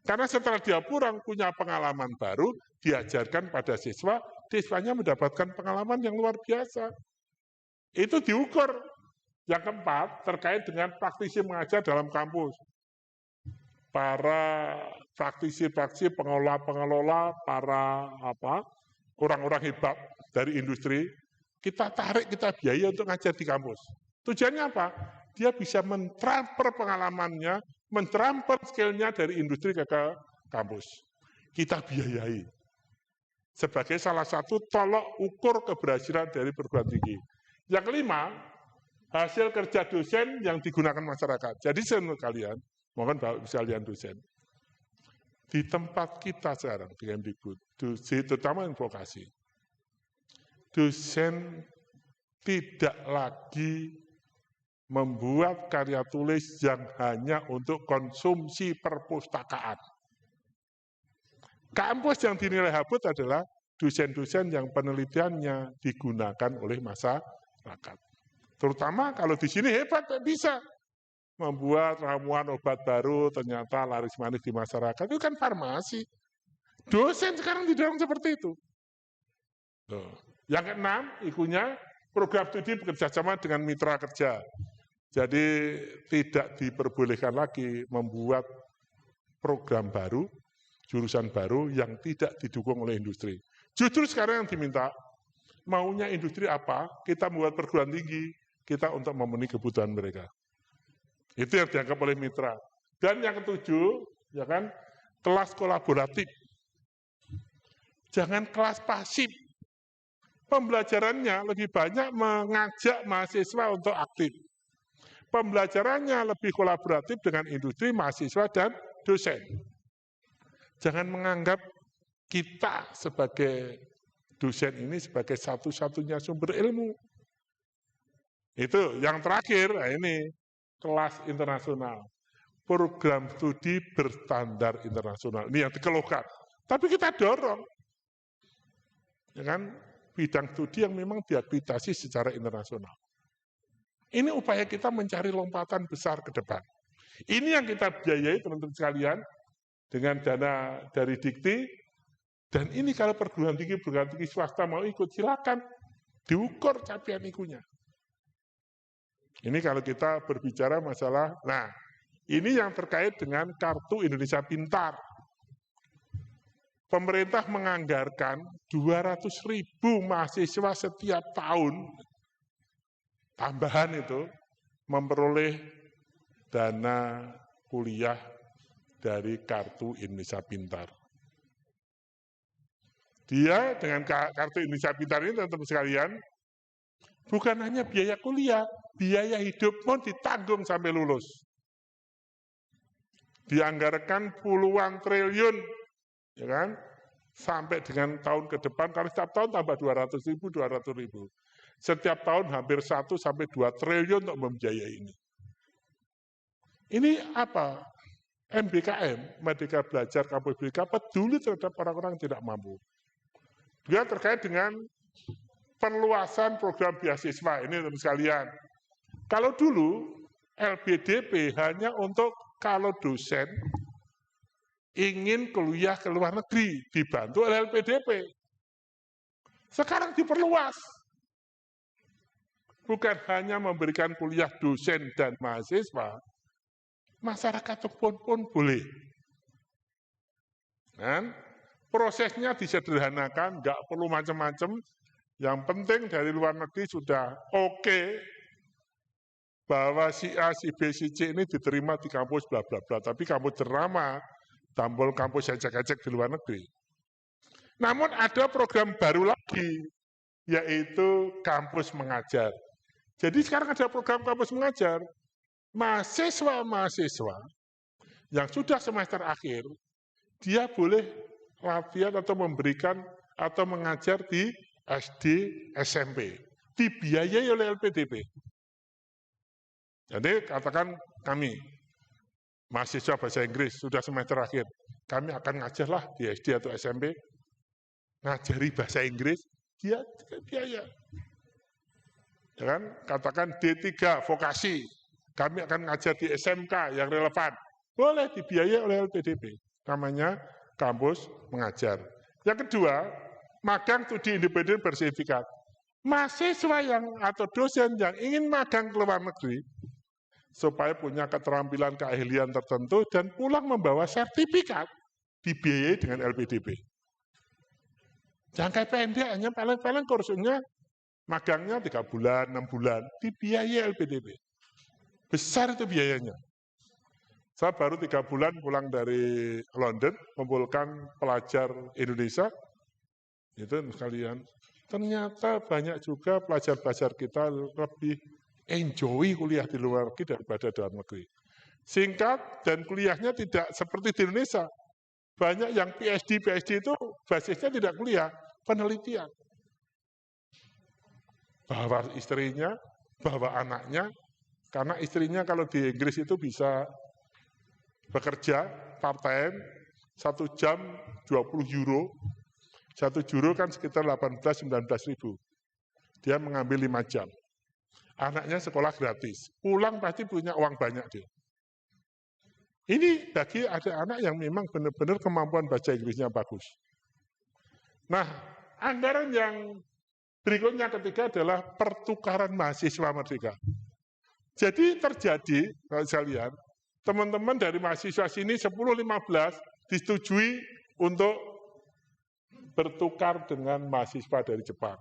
Karena setelah dia pulang punya pengalaman baru, diajarkan pada siswa, siswanya mendapatkan pengalaman yang luar biasa. Itu diukur. Yang keempat, terkait dengan praktisi mengajar dalam kampus. Para praktisi-praktisi, pengelola-pengelola, para orang-orang hebat dari industri, kita tarik, kita biaya untuk ngajar di kampus. Tujuannya apa? Dia bisa mentransfer pengalamannya, mentransfer skill-nya dari industri ke kampus. Kita biayai. Sebagai salah satu tolok ukur keberhasilan dari perguruan tinggi. Yang kelima, hasil kerja dosen yang digunakan masyarakat. Jadi kalian, mohon Bapak sekalian dosen, di tempat kita sekarang di Kemdikbud, terutama yang vokasi, dosen tidak lagi membuat karya tulis yang hanya untuk konsumsi perpustakaan. Kampus yang dinilai habis adalah dosen-dosen yang penelitiannya digunakan oleh masyarakat. Terutama kalau di sini hebat, bisa membuat ramuan obat baru, ternyata laris manis di masyarakat, itu kan farmasi. Dosen sekarang didorong seperti itu. Tuh. Yang keenam, ikunya program studi bekerjasama dengan mitra kerja. Jadi tidak diperbolehkan lagi membuat program baru, jurusan baru yang tidak didukung oleh industri. Justru sekarang yang diminta, maunya industri apa, kita membuat perguruan tinggi, kita untuk memenuhi kebutuhan mereka. Itu yang dianggap oleh mitra. Dan yang ketujuh, ya kan, kelas kolaboratif. Jangan kelas pasif. Pembelajarannya lebih banyak mengajak mahasiswa untuk aktif. Pembelajarannya lebih kolaboratif dengan industri, mahasiswa, dan dosen. Jangan menganggap kita sebagai dosen ini sebagai satu-satunya sumber ilmu. Itu yang terakhir, nah ini kelas internasional. Program studi berstandar internasional. Ini yang dikeluhkan. Tapi kita dorong. Ya kan? Bidang studi yang memang diakreditasi secara internasional. Ini upaya kita mencari lompatan besar ke depan. Ini yang kita biayai teman-teman sekalian dengan dana dari Dikti. Dan ini kalau perguruan tinggi swasta mau ikut, silakan diukur capaian ikunya. Ini kalau kita berbicara masalah, nah ini yang terkait dengan Kartu Indonesia Pintar. Pemerintah menganggarkan 200.000 mahasiswa setiap tahun, tambahan itu, memperoleh dana kuliah dari Kartu Indonesia Pintar. Dia dengan Kartu Indonesia Pintar ini teman-teman sekalian, bukan hanya biaya kuliah, biaya hidup pun ditanggung sampai lulus. Dianggarkan puluhan triliun, ya kan? Sampai dengan tahun ke depan, kalau setiap tahun tambah 200.000. Setiap tahun hampir 1 sampai 2 triliun untuk membiayai ini. Ini apa? MBKM, Merdeka Belajar Kampus Merdeka, peduli terhadap orang-orang yang tidak mampu. Dia terkait dengan perluasan program beasiswa, ini teman sekalian. Kalau dulu LPDP hanya untuk kalau dosen ingin kuliah ke luar negeri, dibantu oleh LPDP. Sekarang diperluas. Bukan hanya memberikan kuliah dosen dan mahasiswa, masyarakat pun boleh. Dan prosesnya disederhanakan, nggak perlu macam-macam. Yang penting dari luar negeri sudah oke, bahwa si A, si B, si C ini diterima di kampus bla bla bla. Tapi kampus ternama, tampil kampus ecek-ecek di luar negeri. Namun ada program baru lagi, yaitu kampus mengajar. Jadi sekarang ada program kampus mengajar. Mahasiswa-mahasiswa yang sudah semester akhir, dia boleh latihan atau memberikan atau mengajar di SD, SMP. Dibiayai oleh LPDP. Jadi katakan kami, mahasiswa bahasa Inggris, sudah semester akhir, kami akan ngajarlah di SD atau SMP, ngajari bahasa Inggris, dia biaya. Ya kan? Katakan D3 vokasi, kami akan ngajar di SMK yang relevan, boleh dibiayai oleh LPDP. Namanya kampus mengajar. Yang kedua, magang studi independen bersertifikat. Mahasiswa yang atau dosen yang ingin magang ke luar negeri, supaya punya keterampilan keahlian tertentu dan pulang membawa sertifikat, dibiayai dengan LPDP. Jangka pendek hanya paling-paling kursusnya Magangnya 3 bulan, 6 bulan, dibiayai LPDP. Besar itu biayanya. Saya baru 3 bulan pulang dari London, mengumpulkan pelajar Indonesia, itu sekalian. Ternyata banyak juga pelajar-pelajar kita lebih enjoy kuliah di luar negeri daripada dalam negeri. Singkat dan kuliahnya tidak seperti di Indonesia. Banyak yang PhD itu basisnya tidak kuliah, penelitian. Bawa istrinya, bawa anaknya, karena istrinya kalau di Inggris itu bisa bekerja part-time, 1 jam 20 euro, 1 euro kan sekitar 18-19 ribu. Dia mengambil 5 jam. Anaknya sekolah gratis, pulang pasti punya uang banyak dia. Ini bagi ada anak yang memang benar-benar kemampuan baca Inggrisnya bagus. Nah, anggaran yang berikutnya ketiga adalah pertukaran mahasiswa merdeka. Jadi terjadi, kalau saya lihat, teman-teman dari mahasiswa sini 10-15 disetujui untuk bertukar dengan mahasiswa dari Jepang.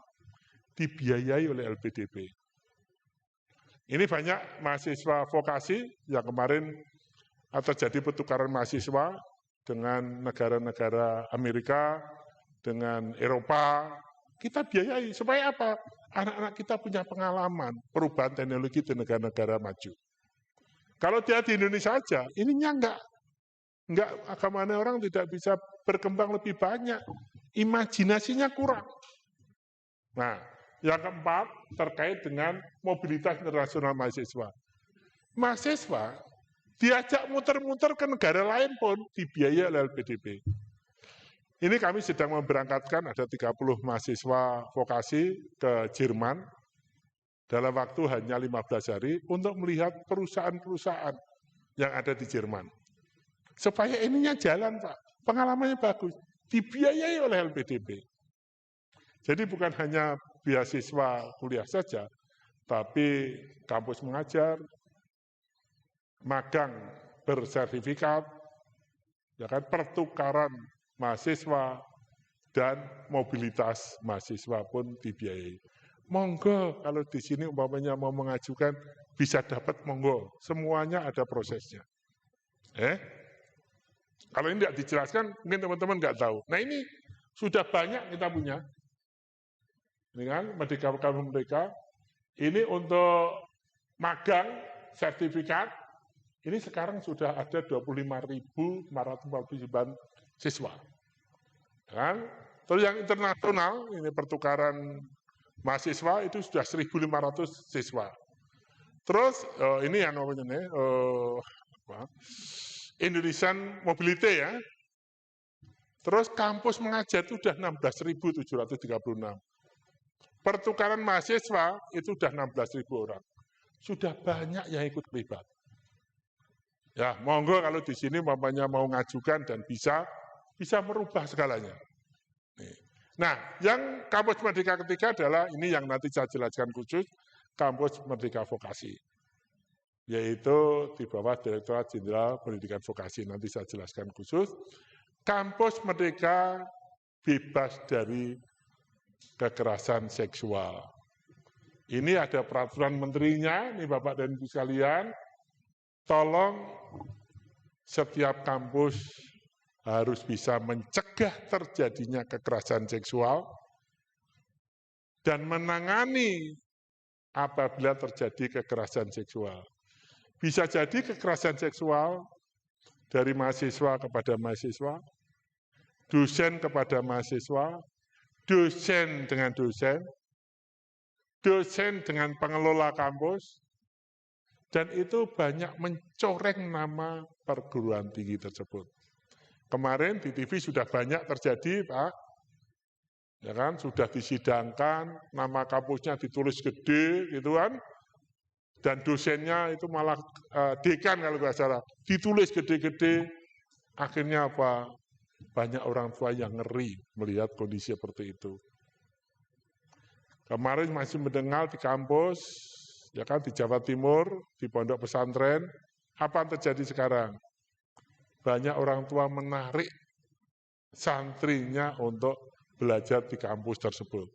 Dibiayai oleh LPDP. Ini banyak mahasiswa vokasi yang kemarin terjadi pertukaran mahasiswa dengan negara-negara Amerika, dengan Eropa. Kita biayai, supaya apa? Anak-anak kita punya pengalaman perubahan teknologi di negara-negara maju. Kalau dia di Indonesia saja, ininya enggak kemana orang tidak bisa berkembang lebih banyak. Imajinasinya kurang. Nah, yang keempat terkait dengan mobilitas internasional mahasiswa. Mahasiswa diajak muter-muter ke negara lain pun dibiayai oleh LPDP. Ini kami sedang memberangkatkan ada 30 mahasiswa vokasi ke Jerman dalam waktu hanya 15 hari untuk melihat perusahaan-perusahaan yang ada di Jerman. Supaya ininya jalan, Pak. Pengalamannya bagus. Dibiayai oleh LPDP. Jadi bukan hanya beasiswa kuliah saja, tapi kampus mengajar, magang bersertifikat, ya kan, pertukaran mahasiswa, dan mobilitas mahasiswa pun dibiayai. Monggo kalau di sini umpamanya mau mengajukan bisa dapat, monggo. Semuanya ada prosesnya. Kalau ini tidak dijelaskan, mungkin teman-teman nggak tahu. Nah ini sudah banyak kita punya. Ini kan Merdeka. Ini untuk magang sertifikat. Ini sekarang sudah ada 25.449 siswa. Kan? Terus yang internasional, ini pertukaran mahasiswa itu sudah 1.500 siswa. Terus ini yang namanya Indonesian Mobility ya. Terus kampus mengajar itu sudah 16.736. Pertukaran mahasiswa itu sudah 16.000 orang. Sudah banyak yang ikut terlibat. Ya, monggo kalau di sini umpamanya mau ngajukan dan bisa merubah segalanya. Nah, yang kampus Merdeka ketiga adalah ini yang nanti saya jelaskan khusus, kampus Merdeka Vokasi. Yaitu di bawah Direktorat Jenderal Pendidikan Vokasi, nanti saya jelaskan khusus. Kampus Merdeka bebas dari kekerasan seksual. Ini ada peraturan menterinya, nih Bapak dan Ibu sekalian, tolong setiap kampus harus bisa mencegah terjadinya kekerasan seksual dan menangani apabila terjadi kekerasan seksual. Bisa jadi kekerasan seksual dari mahasiswa kepada mahasiswa, dosen kepada mahasiswa, dosen dengan dosen, dosen dengan pengelola kampus, dan itu banyak mencoreng nama perguruan tinggi tersebut. Kemarin di TV sudah banyak terjadi, Pak. Ya kan, sudah disidangkan, nama kampusnya ditulis gede, gitu kan. Dan dosennya itu malah dekan kalau nggak salah, ditulis gede-gede. Akhirnya apa? Banyak orang tua yang ngeri melihat kondisi seperti itu. Kemarin masih mendengar di kampus, ya kan, di Jawa Timur, di pondok pesantren, apa yang terjadi sekarang? Banyak orang tua menarik santrinya untuk belajar di kampus tersebut.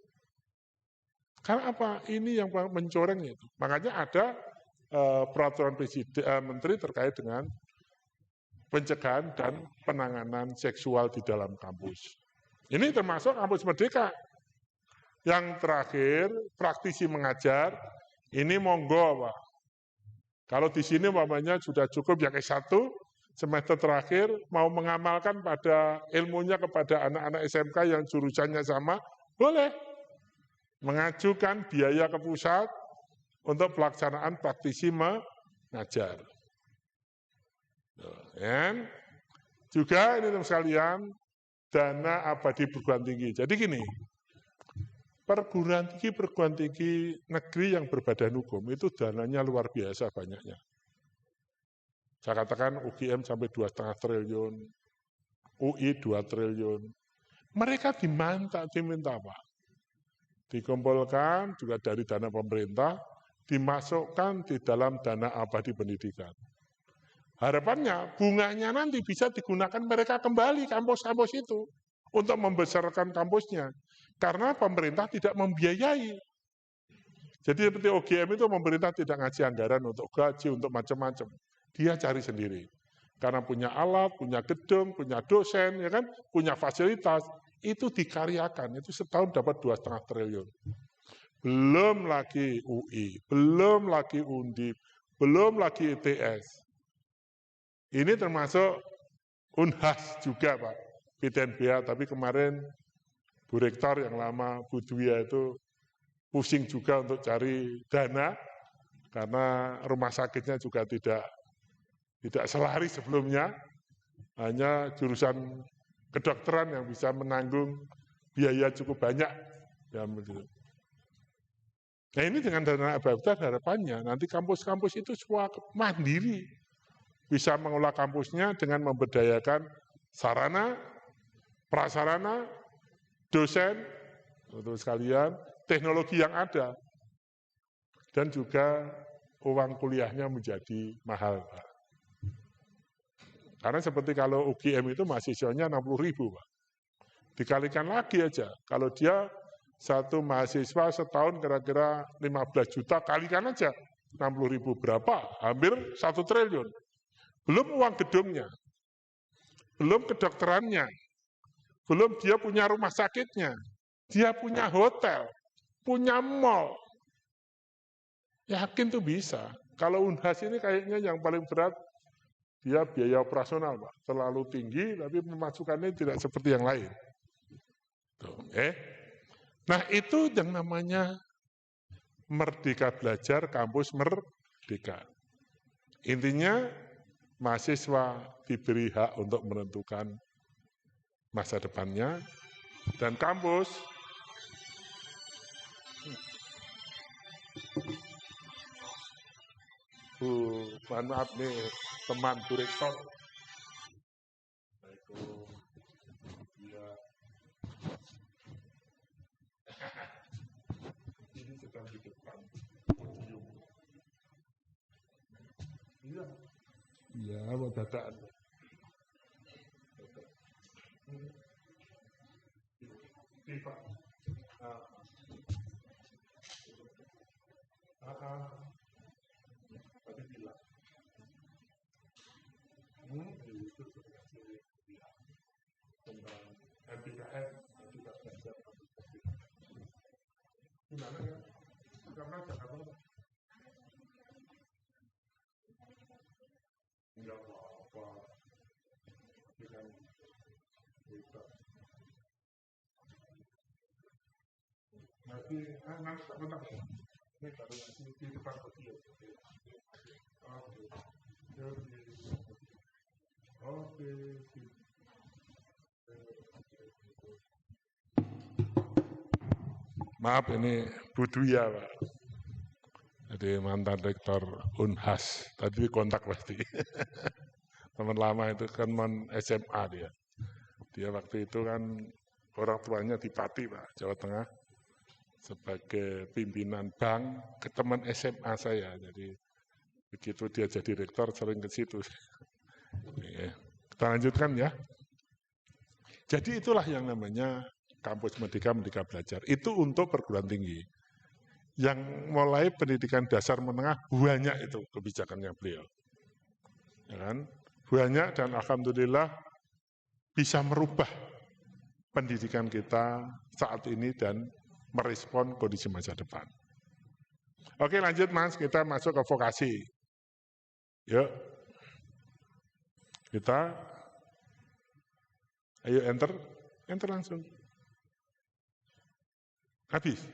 Karena apa? Ini yang mencoreng itu. Makanya ada peraturan menteri terkait dengan pencegahan dan penanganan seksual di dalam kampus. Ini termasuk kampus Merdeka. Yang terakhir, praktisi mengajar, ini monggo Pak. Kalau di sini umpamanya sudah cukup yang S1, semester terakhir mau mengamalkan pada ilmunya kepada anak-anak SMK yang jurusannya sama, boleh. Mengajukan biaya ke pusat untuk pelaksanaan praktisi mengajar. Dan juga ini teman sekalian, dana abadi perguruan tinggi. Jadi gini, perguruan tinggi negeri yang berbadan hukum itu dananya luar biasa banyaknya. Saya katakan UGM sampai 2,5 triliun, UI 2 triliun. Mereka diminta Pak. Dikumpulkan juga dari dana pemerintah, dimasukkan di dalam dana abadi pendidikan. Harapannya bunganya nanti bisa digunakan mereka kembali kampus-kampus itu untuk membesarkan kampusnya. Karena pemerintah tidak membiayai. Jadi seperti UGM itu pemerintah tidak ngasih anggaran untuk gaji, untuk macam-macam. Dia cari sendiri. Karena punya alat, punya gedung, punya dosen, ya kan, punya fasilitas. Itu dikaryakan, itu setahun dapat 2,5 triliun. Belum lagi UI, belum lagi Undip, belum lagi ITS. Ini termasuk Unhas juga Pak, PTNBA, tapi kemarin Bu Rektor yang lama, Bu Dwi itu pusing juga untuk cari dana, karena rumah sakitnya juga tidak selaris sebelumnya, hanya jurusan kedokteran yang bisa menanggung biaya cukup banyak. Nah ini dengan dana abadi harapannya nanti kampus-kampus itu semua mandiri, bisa mengelola kampusnya dengan memberdayakan sarana, prasarana, dosen, untuk sekalian, teknologi yang ada, dan juga uang kuliahnya menjadi mahal. Karena seperti kalau UGM itu mahasiswanya 60.000 Pak. Dikalikan lagi aja, kalau dia satu mahasiswa setahun kira-kira 15 juta, kalikan aja 60.000 berapa? Hampir 1 triliun. Belum uang gedungnya, belum kedokterannya, belum dia punya rumah sakitnya, dia punya hotel, punya mall. Yakin tuh bisa. Kalau Unhas ini kayaknya yang paling berat, dia biaya operasional, Pak. Terlalu tinggi, tapi pemasukannya tidak seperti yang lain. Tuh, Nah, itu yang namanya Merdeka Belajar, kampus merdeka. Intinya, mahasiswa diberi hak untuk menentukan masa depannya, dan kampus mohon maaf nih, teman Bu Rektor. Ini sedang di depan. Iya, mau dadaan. Pak. Tadi bilang. Itu tentang MPKM, juga belajar. Gimana ya? Karena Jakarta enggak apa-apa dengan kita. Nanti tak bentar. Ini baru di depan video. Oke. Maaf ini Bu Dwi ya Pak. Jadi mantan rektor Unhas. Tadi kontak pasti. Teman lama itu kan SMA dia. Dia waktu itu kan orang tuanya di Pati Pak, Jawa Tengah. Sebagai pimpinan bank ke teman SMA saya. Jadi begitu dia jadi rektor sering ke situ. Kita lanjutkan ya. Jadi itulah yang namanya kampus Merdeka Belajar. Itu untuk perguruan tinggi. yang mulai pendidikan dasar menengah banyak itu kebijakannya beliau. Ya kan? Banyak dan alhamdulillah bisa merubah pendidikan kita saat ini dan merespon kondisi masa depan. Oke, lanjut Mas, kita masuk ke vokasi. Yuk. Kita ayo enter langsung. Habis.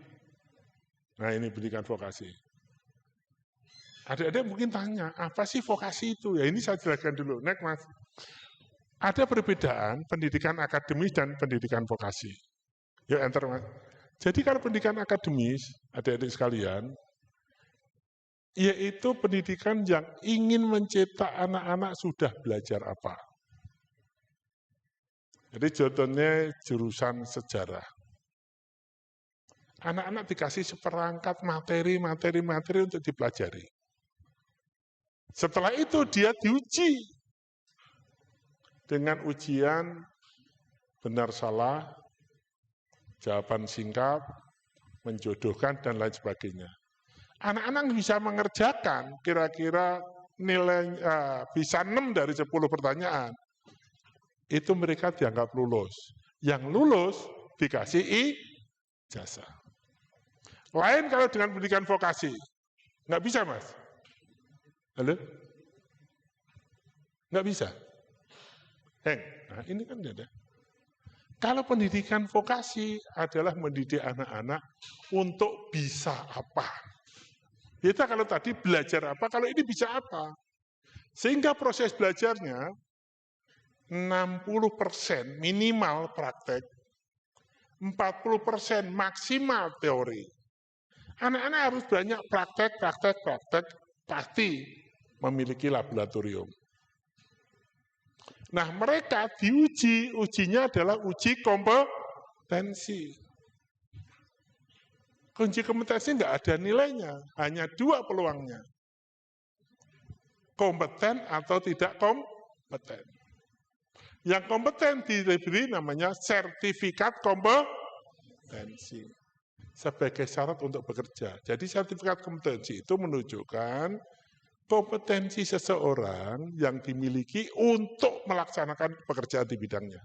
Nah, ini pendidikan vokasi. Adik-adik mungkin tanya, apa sih vokasi itu? Ya ini saya jelaskan dulu. Next, Mas. Ada perbedaan pendidikan akademis dan pendidikan vokasi. Yuk enter, Mas. Jadi kalau pendidikan akademis, adik-adik sekalian, yaitu pendidikan yang ingin mencetak anak-anak sudah belajar apa. Jadi contohnya jurusan sejarah. Anak-anak dikasih seperangkat materi untuk dipelajari. Setelah itu dia diuji dengan ujian benar salah, jawaban singkat, menjodohkan, dan lain sebagainya. Anak-anak bisa mengerjakan kira-kira nilai bisa 6 dari 10 pertanyaan. Itu mereka dianggap lulus. Yang lulus dikasih ijazah. Lain kalau dengan pendidikan vokasi. Nggak bisa, Mas. Halo? Nggak bisa. Nah ini kan tidak ada. Kalau pendidikan vokasi adalah mendidik anak-anak untuk bisa apa. Kita kalau tadi belajar apa, kalau ini bisa apa. Sehingga proses belajarnya 60% minimal praktek, 40% maksimal teori. Anak-anak harus banyak praktek, pasti memiliki laboratorium. Nah, mereka diuji, ujinya adalah uji kompetensi. Uji kompetensi nggak ada nilainya, hanya 2 peluangnya. Kompeten atau tidak kompeten. Yang kompeten diberi namanya sertifikat kompetensi sebagai syarat untuk bekerja. Jadi sertifikat kompetensi itu menunjukkan kompetensi seseorang yang dimiliki untuk melaksanakan pekerjaan di bidangnya.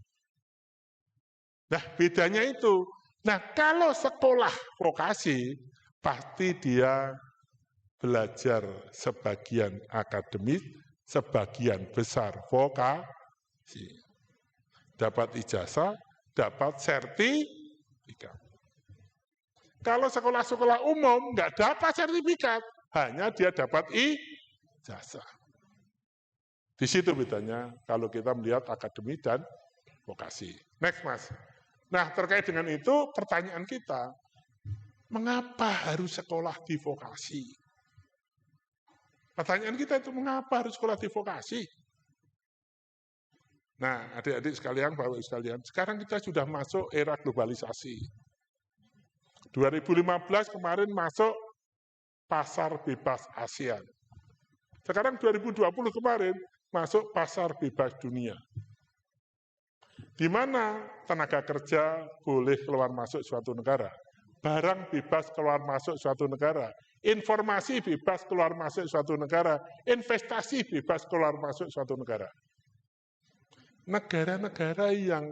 Nah, bedanya itu. Nah, kalau sekolah vokasi, pasti dia belajar sebagian akademis, sebagian besar vokasi. Dapat ijazah, dapat sertifikat. Kalau sekolah-sekolah umum nggak dapat sertifikat, hanya dia dapat ijazah. Di situ bedanya kalau kita melihat akademis dan vokasi. Next, Mas. Nah, terkait dengan itu pertanyaan kita, mengapa harus sekolah di vokasi? Pertanyaan kita itu mengapa harus sekolah di vokasi? Nah, adik-adik sekalian, Bapak-Ibu sekalian, sekarang kita sudah masuk era globalisasi. 2015 kemarin masuk pasar bebas ASEAN. Sekarang 2020 kemarin masuk pasar bebas dunia. Di mana tenaga kerja boleh keluar masuk suatu negara, barang bebas keluar masuk suatu negara, informasi bebas keluar masuk suatu negara, investasi bebas keluar masuk suatu negara. Negara-negara yang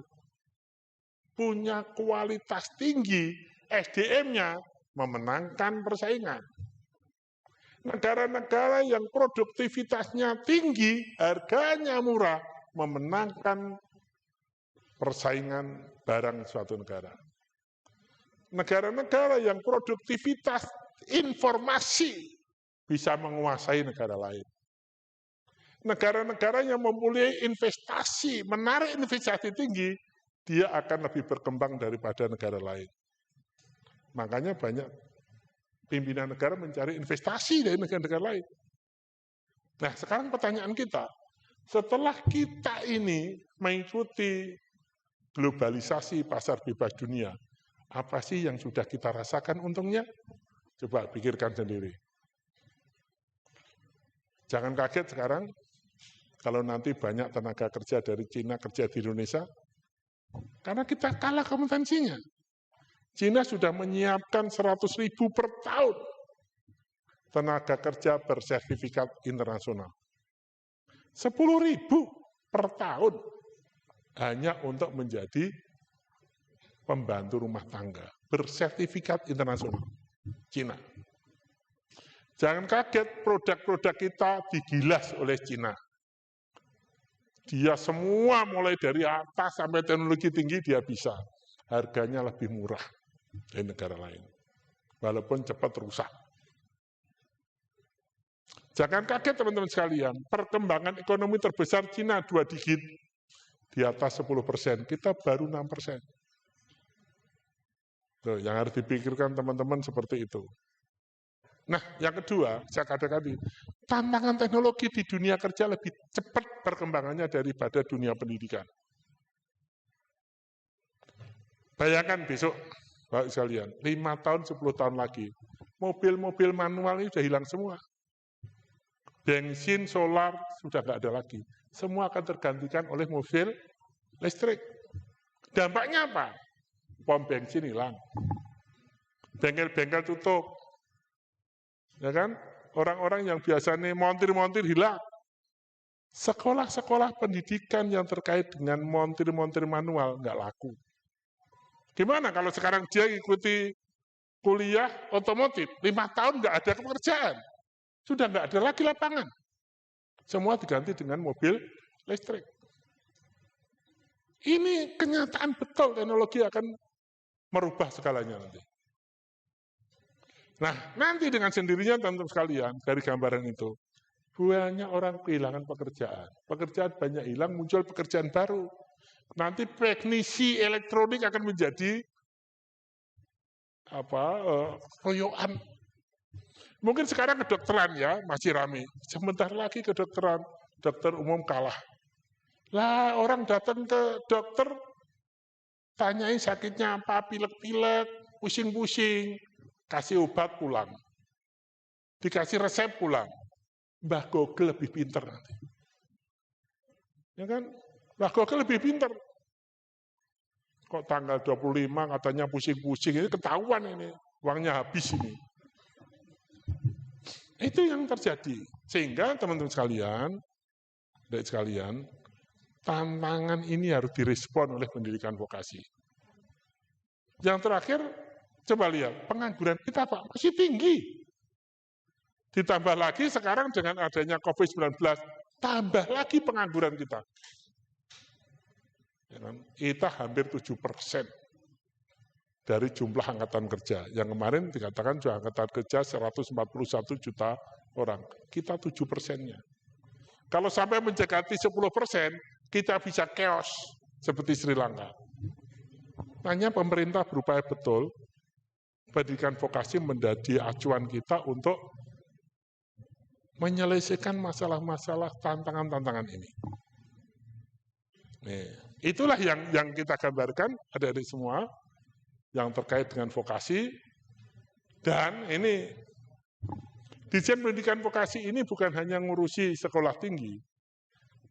punya kualitas tinggi, SDM-nya memenangkan persaingan. Negara-negara yang produktivitasnya tinggi, harganya murah, memenangkan persaingan barang suatu negara. Negara-negara yang produktivitas informasi bisa menguasai negara lain. Negara-negara yang mempunyai investasi, menarik investasi tinggi, dia akan lebih berkembang daripada negara lain. Makanya banyak pimpinan negara mencari investasi dari negara-negara lain. Nah, sekarang pertanyaan kita, setelah kita ini mengikuti globalisasi pasar bebas dunia, apa sih yang sudah kita rasakan untungnya? Coba pikirkan sendiri. Jangan kaget sekarang, kalau nanti banyak tenaga kerja dari Cina kerja di Indonesia, karena kita kalah kompetensinya. Cina sudah menyiapkan 100.000 per tahun tenaga kerja bersertifikat internasional. 10.000 per tahun hanya untuk menjadi pembantu rumah tangga bersertifikat internasional. Cina. Jangan kaget produk-produk kita digilas oleh Cina. Dia semua mulai dari atas sampai teknologi tinggi dia bisa. Harganya lebih murah dari negara lain. Walaupun cepat rusak. Jangan kaget teman-teman sekalian, perkembangan ekonomi terbesar Cina 2 digit. Di atas 10%, kita baru 6%. Tuh, yang harus dipikirkan teman-teman seperti itu. Nah, yang kedua, saya katakan tadi, tantangan teknologi di dunia kerja lebih cepat perkembangannya daripada dunia pendidikan. Bayangkan besok, Bapak sekalian, 5 tahun, 10 tahun lagi, mobil-mobil manual ini sudah hilang semua. Bensin, solar, sudah nggak ada lagi. Semua akan tergantikan oleh mobil listrik. Dampaknya apa? Pom bensin hilang. Bengkel-bengkel tutup. Ya kan? Orang-orang yang biasanya montir-montir hilang. Sekolah-sekolah pendidikan yang terkait dengan montir-montir manual nggak laku. Gimana kalau sekarang dia ikuti kuliah otomotif, 5 tahun nggak ada pekerjaan. Sudah nggak ada lagi lapangan. Semua diganti dengan mobil listrik. Ini kenyataan betul, teknologi akan merubah segalanya nanti. Nah, nanti dengan sendirinya teman-teman sekalian, dari gambaran itu, banyak orang kehilangan pekerjaan. Pekerjaan banyak hilang, muncul pekerjaan baru. Nanti teknisi elektronik akan menjadi royoan. Mungkin sekarang kedokteran ya, masih ramai. Sebentar lagi kedokteran, dokter umum kalah. Lah orang datang ke dokter, tanyain sakitnya apa, pilek-pilek, pusing-pusing, kasih obat pulang. Dikasih resep pulang. Mbah Google lebih pinter nanti. Ya kan? Mbah Google lebih pinter. Kok tanggal 25 katanya pusing-pusing, ini ketahuan ini. Uangnya habis ini. Itu yang terjadi. Sehingga teman-teman sekalian, adik sekalian, tantangan ini harus direspon oleh pendidikan vokasi. Yang terakhir, coba lihat, pengangguran kita Pak, masih tinggi. Ditambah lagi sekarang dengan adanya COVID-19, tambah lagi pengangguran kita. Kita hampir 7% dari jumlah angkatan kerja. Yang kemarin dikatakan jumlah angkatan kerja 141 juta orang. Kita 7%-nya. Kalau sampai mendekati 10%, kita bisa chaos seperti Sri Lanka. Makanya pemerintah berupaya betul, pendidikan vokasi menjadi acuan kita untuk menyelesaikan masalah-masalah tantangan-tantangan ini. Nih, itulah yang kita gambarkan, adik-adik semua, yang terkait dengan vokasi. Dan ini, Ditjen Pendidikan Vokasi ini bukan hanya ngurusi sekolah tinggi.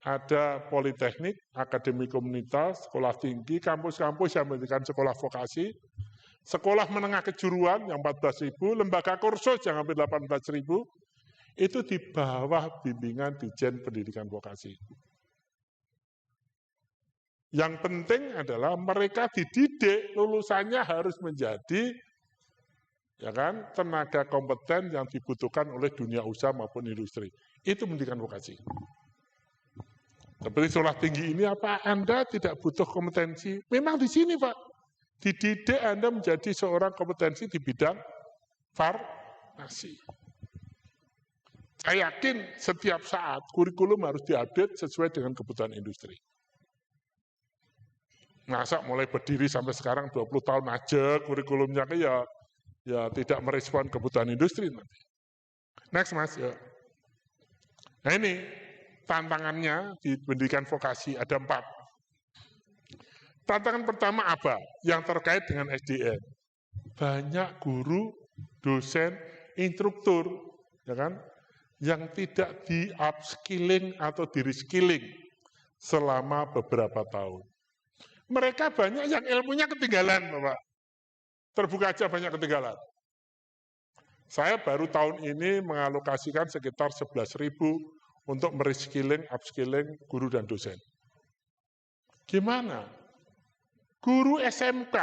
Ada politeknik, akademi komunitas, sekolah tinggi, kampus-kampus yang mendirikan sekolah vokasi, sekolah menengah kejuruan yang 14.000, lembaga kursus yang hampir 18.000, itu di bawah bimbingan Ditjen Pendidikan Vokasi. Yang penting adalah mereka dididik, lulusannya harus menjadi ya kan, tenaga kompeten yang dibutuhkan oleh dunia usaha maupun industri. Itu pendidikan vokasi. Seperti sekolah tinggi ini apa Anda tidak butuh kompetensi? Memang di sini Pak, dididik Anda menjadi seorang kompetensi di bidang farmasi. Saya yakin setiap saat kurikulum harus diupdate sesuai dengan kebutuhan industri. Masa mulai berdiri sampai sekarang 20 tahun aja kurikulumnya ya tidak merespon kebutuhan industri nanti. Next Mas. Ya. Nah ini tantangannya di pendidikan vokasi ada 4. Tantangan pertama apa? Yang terkait dengan SDM. Banyak guru, dosen, instruktur, ya kan, yang tidak di upskilling atau di reskilling selama beberapa tahun. Mereka banyak yang ilmunya ketinggalan, Bapak. terbuka aja banyak ketinggalan. Saya baru tahun ini mengalokasikan sekitar 11.000 untuk mereskilling, upskilling guru dan dosen. Gimana? Guru SMK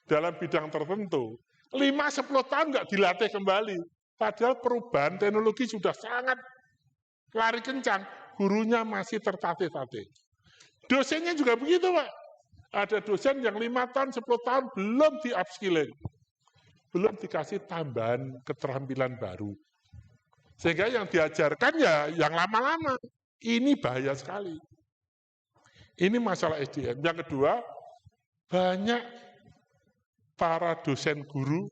dalam bidang tertentu 5-10 tahun nggak dilatih kembali. Padahal perubahan teknologi sudah sangat lari kencang, gurunya masih tertatih-tatih. Dosennya juga begitu, Pak. Ada dosen yang 5 tahun, 10 tahun belum di-upskilling. Belum dikasih tambahan keterampilan baru. Sehingga yang diajarkan ya yang lama-lama. Ini bahaya sekali. Ini masalah SDM. Yang kedua, banyak para dosen guru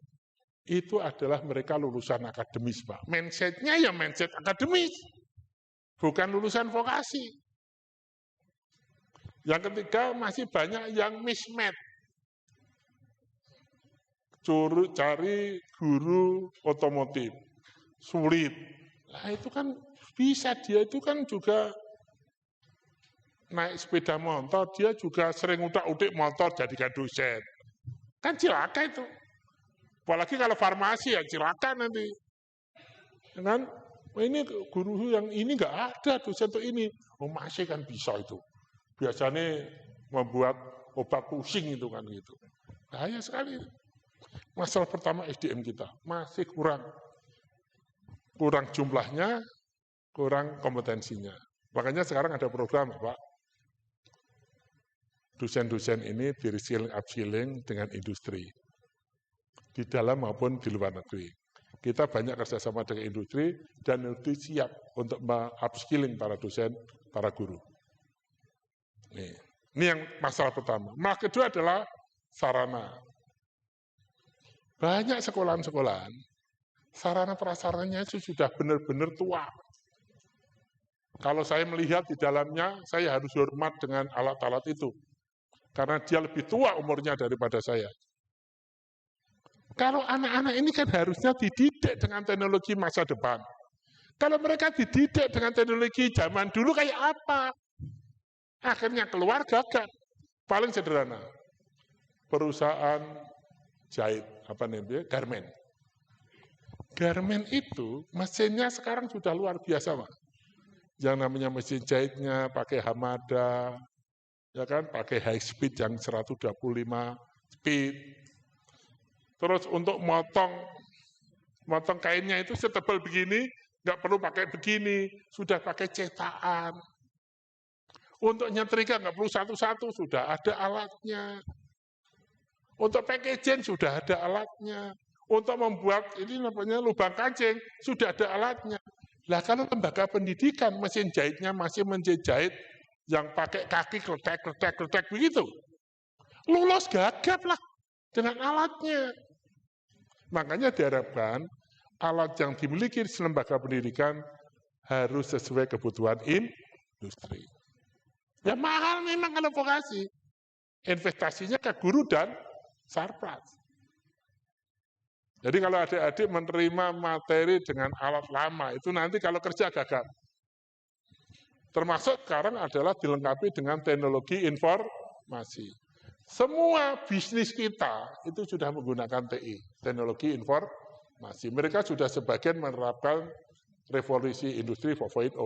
itu adalah mereka lulusan akademis, Pak. Mindset-nya ya mindset akademis. Bukan lulusan vokasi. Yang ketiga, masih banyak yang mismatch. Cari guru otomotif, sulit. Nah itu kan bisa, dia itu kan juga naik sepeda motor, dia juga sering utak-utik motor jadikan dosen. Kan cilaka itu. Apalagi kalau farmasi ya cilaka nanti. Kan ini guru yang ini nggak ada dosen untuk ini. Oh masih kan bisa itu. Biasanya membuat obat pusing itu kan gitu. Bahaya sekali. Masalah pertama SDM kita masih kurang jumlahnya, kurang kompetensinya. Makanya sekarang ada program, Pak. Dosen-dosen ini di reskilling, upskilling dengan industri. Di dalam maupun di luar negeri. Kita banyak kerjasama dengan industri, dan industri siap untuk upskilling para dosen, para guru. Ini yang masalah pertama. Masalah kedua adalah sarana. Banyak sekolahan-sekolahan, sarana prasarannya itu sudah benar-benar tua. Kalau saya melihat di dalamnya, saya harus hormat dengan alat-alat itu. Karena dia lebih tua umurnya daripada saya. Kalau anak-anak ini kan harusnya dididik dengan teknologi masa depan. Kalau mereka dididik dengan teknologi zaman dulu kayak apa? Akhirnya keluar gagal. Paling sederhana, perusahaan jahit, garmen. Garmen itu mesinnya sekarang sudah luar biasa, Pak. Yang namanya mesin jahitnya pakai Hamada, ya kan, pakai high speed yang 125 speed. Terus untuk motong kainnya itu setebal begini, nggak perlu pakai begini, sudah pakai cetakan. Untuk nyetrika nggak perlu satu-satu, sudah ada alatnya. Untuk packaging sudah ada alatnya. Untuk membuat ini namanya lubang kancing, sudah ada alatnya. Lah kalau lembaga pendidikan mesin jahitnya masih mesin jahit yang pakai kaki kletek begitu, lulus gagap lah dengan alatnya. Makanya diharapkan alat yang dimiliki lembaga pendidikan harus sesuai kebutuhan industri. Ya mahal memang kalau vokasi. Investasinya ke guru dan sarpras. Jadi kalau adik-adik menerima materi dengan alat lama, itu nanti kalau kerja gagal. Termasuk sekarang adalah dilengkapi dengan teknologi informasi. Semua bisnis kita itu sudah menggunakan TI, teknologi informasi. Mereka sudah sebagian menerapkan revolusi industri 4.0.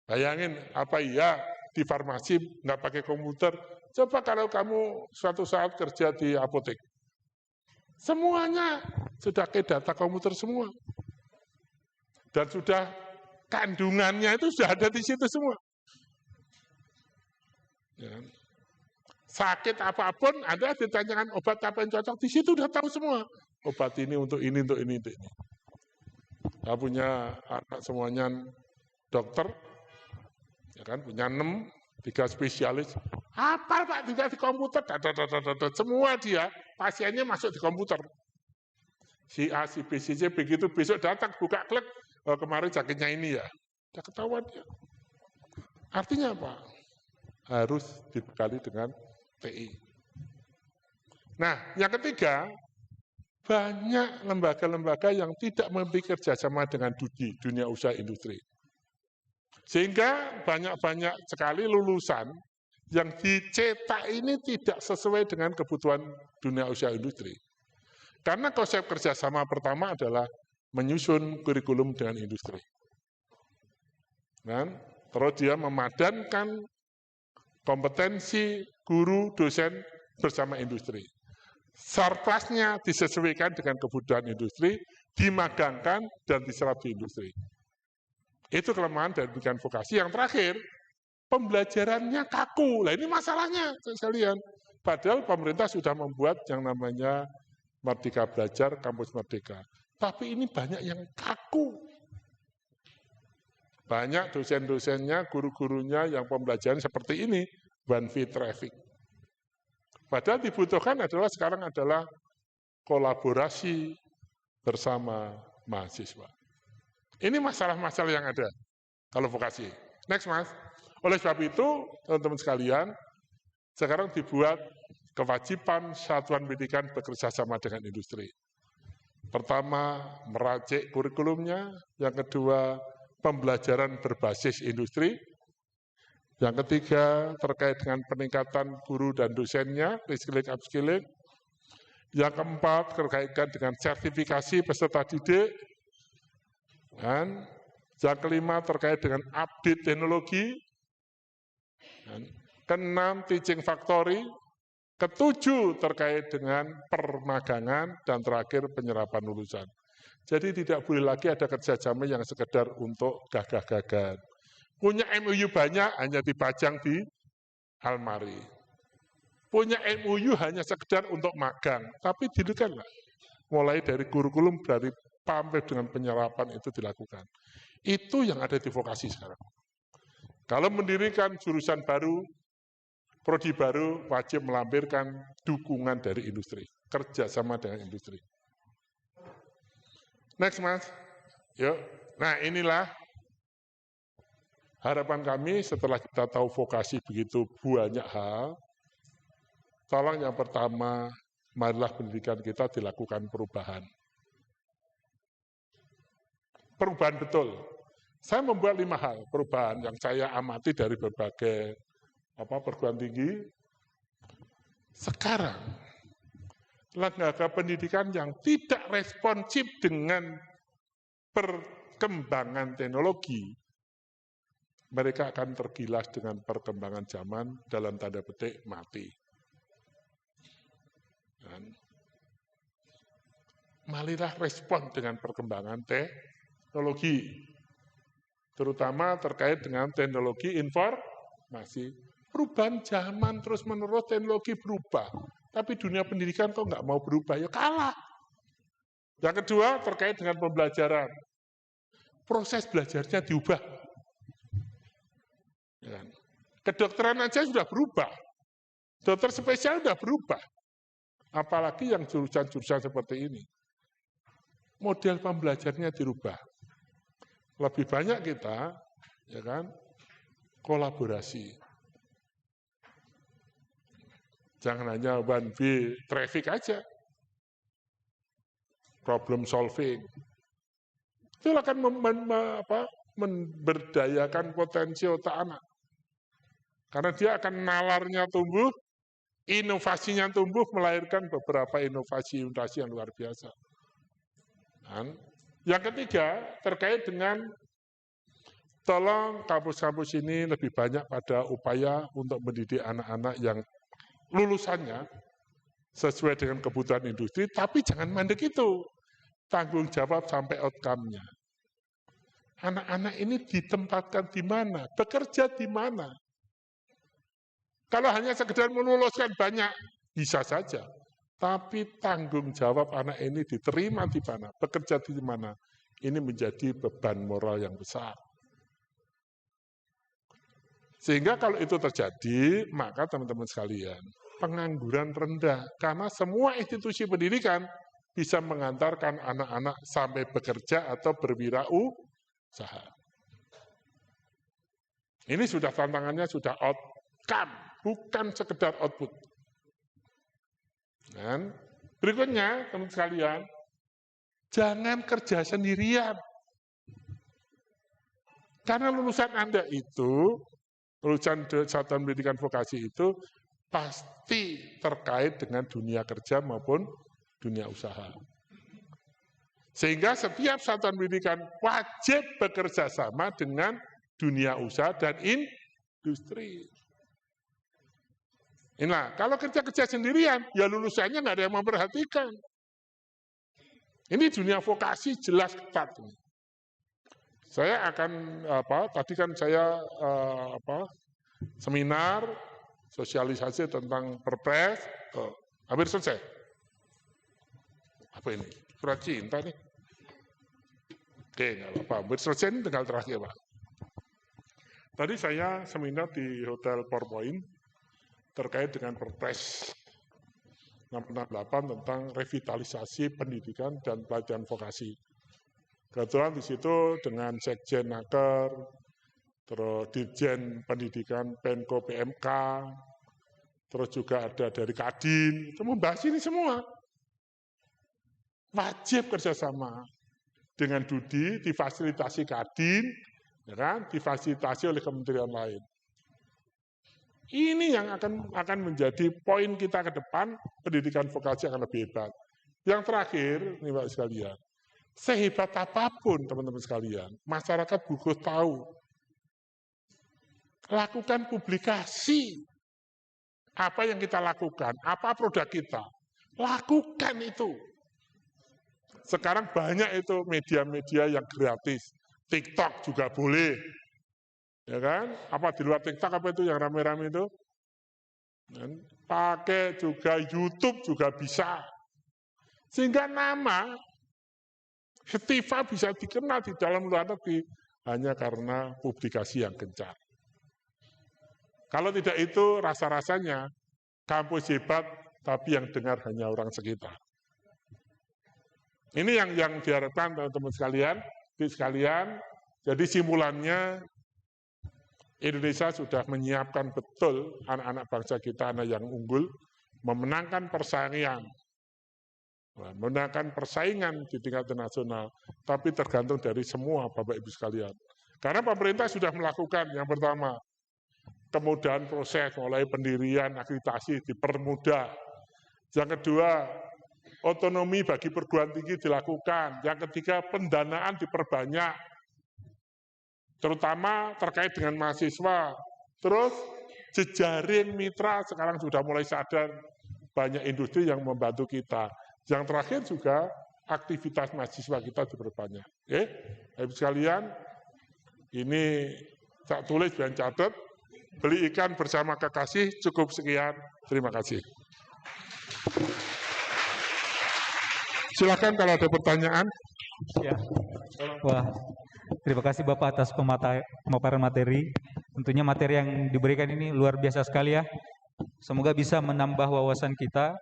Bayangin, apa iya di farmasi nggak pakai komputer? Coba kalau kamu suatu saat kerja di apotek. Semuanya sudah pakai data komputer semua. Dan sudah kandungannya itu sudah ada di situ semua. Ya. Sakit apapun, Anda ditanyakan obat apa yang cocok, di situ udah tahu semua. Obat ini untuk ini, untuk ini, untuk ini. Saya punya anak semuanya dokter, ya kan, punya 3 spesialis. Hafal Pak, tidak di komputer, semua dia, pasiennya masuk di komputer. Si A, si B, si C, begitu besok datang, buka klik, oh, kemarin sakitnya ini ya. Udah ketahuan dia. Artinya apa? Harus dibekali dengan TI. Nah, yang ketiga, banyak lembaga-lembaga yang tidak memiliki kerjasama dengan dunia usaha industri. Sehingga banyak-banyak sekali lulusan yang dicetak ini tidak sesuai dengan kebutuhan dunia usaha industri. Karena konsep kerjasama pertama adalah menyusun kurikulum dengan industri. Dan terus dia memadankan kompetensi guru, dosen bersama industri. Surplusnya disesuaikan dengan kebutuhan industri, dimagangkan dan diserap di industri. Itu kelemahan dari pendidikan vokasi. Yang terakhir, pembelajarannya kaku. Nah ini masalahnya sekalian. Padahal pemerintah sudah membuat yang namanya Merdeka Belajar, Kampus Merdeka. Tapi ini banyak yang kaku. Banyak dosen-dosennya, guru-gurunya yang pembelajaran seperti ini, one way traffic. Padahal dibutuhkan adalah sekarang adalah kolaborasi bersama mahasiswa. Ini masalah-masalah yang ada kalau vokasi. Next, Mas. Oleh sebab itu, teman-teman sekalian, sekarang dibuat kewajiban satuan pendidikan bekerja sama dengan industri. Pertama, meracik kurikulumnya. Yang kedua, pembelajaran berbasis industri. Yang ketiga, terkait dengan peningkatan guru dan dosennya, reskilling, upskilling. Yang keempat, terkait dengan sertifikasi peserta didik. Dan yang kelima, terkait dengan update teknologi. Dan keenam, teaching factory. Ketujuh, terkait dengan permagangan. Dan terakhir, penyerapan lulusan. Jadi tidak boleh lagi ada kerjasama yang sekedar untuk gagah-gagahan. Punya MOU banyak, hanya dipajang di almari. Punya MOU hanya sekedar untuk magang, tapi dilihatlah. Mulai dari kurikulum, dari sampai dengan penyerapan itu dilakukan. Itu yang ada di vokasi sekarang. Kalau mendirikan jurusan baru, prodi baru, wajib melampirkan dukungan dari industri, kerjasama dengan industri. Next, Mas. Yuk. Nah, inilah harapan kami setelah kita tahu vokasi begitu banyak hal. Tolong yang pertama, marilah pendidikan kita dilakukan perubahan. Perubahan betul. Saya membuat 5 hal perubahan yang saya amati dari berbagai perguruan tinggi. Sekarang, lembaga pendidikan yang tidak responsif dengan perkembangan teknologi, mereka akan tergilas dengan perkembangan zaman, dalam tanda petik mati. Dan marilah respon dengan perkembangan teknologi, terutama terkait dengan teknologi informasi. Perubahan zaman terus-menerus, teknologi berubah. Tapi dunia pendidikan kok nggak mau berubah, ya kalah. Yang kedua, terkait dengan pembelajaran. Proses belajarnya diubah. Ya. Kedokteran aja sudah berubah. Dokter spesial sudah berubah. Apalagi yang jurusan-jurusan seperti ini. Model pembelajarnya dirubah. Lebih banyak kita, ya kan, kolaborasi. Jangan hanya one way traffic aja. Problem solving. Itu akan memberdayakan potensi otak anak. Karena dia akan nalarnya tumbuh, inovasinya tumbuh, melahirkan beberapa inovasi-inovasi yang luar biasa. Dan yang ketiga, terkait dengan tolong kampus-kampus ini lebih banyak pada upaya untuk mendidik anak-anak yang lulusannya sesuai dengan kebutuhan industri, tapi jangan mandek itu. Tanggung jawab sampai outcome-nya. Anak-anak ini ditempatkan di mana? Bekerja di mana? Kalau hanya sekedar meluluskan banyak, bisa saja. Tapi tanggung jawab anak ini diterima di mana? Bekerja di mana? Ini menjadi beban moral yang besar. Sehingga kalau itu terjadi, maka teman-teman sekalian, pengangguran rendah. Karena semua institusi pendidikan bisa mengantarkan anak-anak sampai bekerja atau berwirausaha. Ini sudah tantangannya, sudah outcome, bukan sekedar output. Dan berikutnya, teman-teman sekalian, jangan kerja sendirian. Karena lulusan Anda itu Urusan satuan pendidikan vokasi itu pasti terkait dengan dunia kerja maupun dunia usaha. Sehingga setiap satuan pendidikan wajib bekerja sama dengan dunia usaha dan industri. Nah, kalau kerja-kerja sendirian, ya lulusannya nggak ada yang memperhatikan. Ini dunia vokasi jelas ketat. Saya akan tadi kan saya seminar sosialisasi tentang Perpres, hampir selesai. Apa ini? Surat cinta nih. Oke, nggak apa-apa. Hampir selesai, ini tinggal terakhir, Pak. Tadi saya seminar di Hotel PowerPoint terkait dengan Perpres 668 tentang revitalisasi pendidikan dan pelatihan vokasi. Kebetulan di situ dengan Sekjen Naker, terus Dirjen Pendidikan Penko PMK, terus juga ada dari Kadin, itu membahas ini semua. Wajib kerjasama dengan Dudi, difasilitasi Kadin, ya kan, difasilitasi oleh kementerian lain. Ini yang akan menjadi poin kita ke depan, pendidikan vokasi akan lebih hebat. Yang terakhir, nih Pak sekalian, sehebat apapun teman-teman sekalian, masyarakat butuh tahu. Lakukan publikasi. Apa yang kita lakukan, apa produk kita. Lakukan itu. Sekarang banyak itu media-media yang gratis. TikTok juga boleh. Ya kan? Apa di luar TikTok apa itu yang rame-rame itu? Dan pakai juga YouTube juga bisa. Sehingga nama Hetiva bisa dikenal di dalam luar negeri hanya karena publikasi yang gencar. Kalau tidak itu rasa-rasanya kampus hebat tapi yang dengar hanya orang sekitar. Ini yang diharapkan teman-teman sekalian. Jadi simpulannya Indonesia sudah menyiapkan betul anak-anak bangsa kita, anak yang unggul, memenangkan persaingan di tingkat nasional, tapi tergantung dari semua Bapak Ibu sekalian. Karena pemerintah sudah melakukan yang pertama, kemudahan proses mulai pendirian, akreditasi dipermudah. Yang kedua, otonomi bagi perguruan tinggi dilakukan. Yang ketiga, pendanaan diperbanyak, terutama terkait dengan mahasiswa. Terus jejaring mitra sekarang sudah mulai sadar, banyak industri yang membantu kita. Yang terakhir juga aktivitas mahasiswa kita diperbanyak. Oke, Ibu sekalian, ini saya tulis dan catat, beli ikan bersama kekasih, cukup sekian, terima kasih. Silakan kalau ada pertanyaan. Ya. Wah, terima kasih Bapak atas pemaparan materi. Tentunya materi yang diberikan ini luar biasa sekali ya. Semoga bisa menambah wawasan kita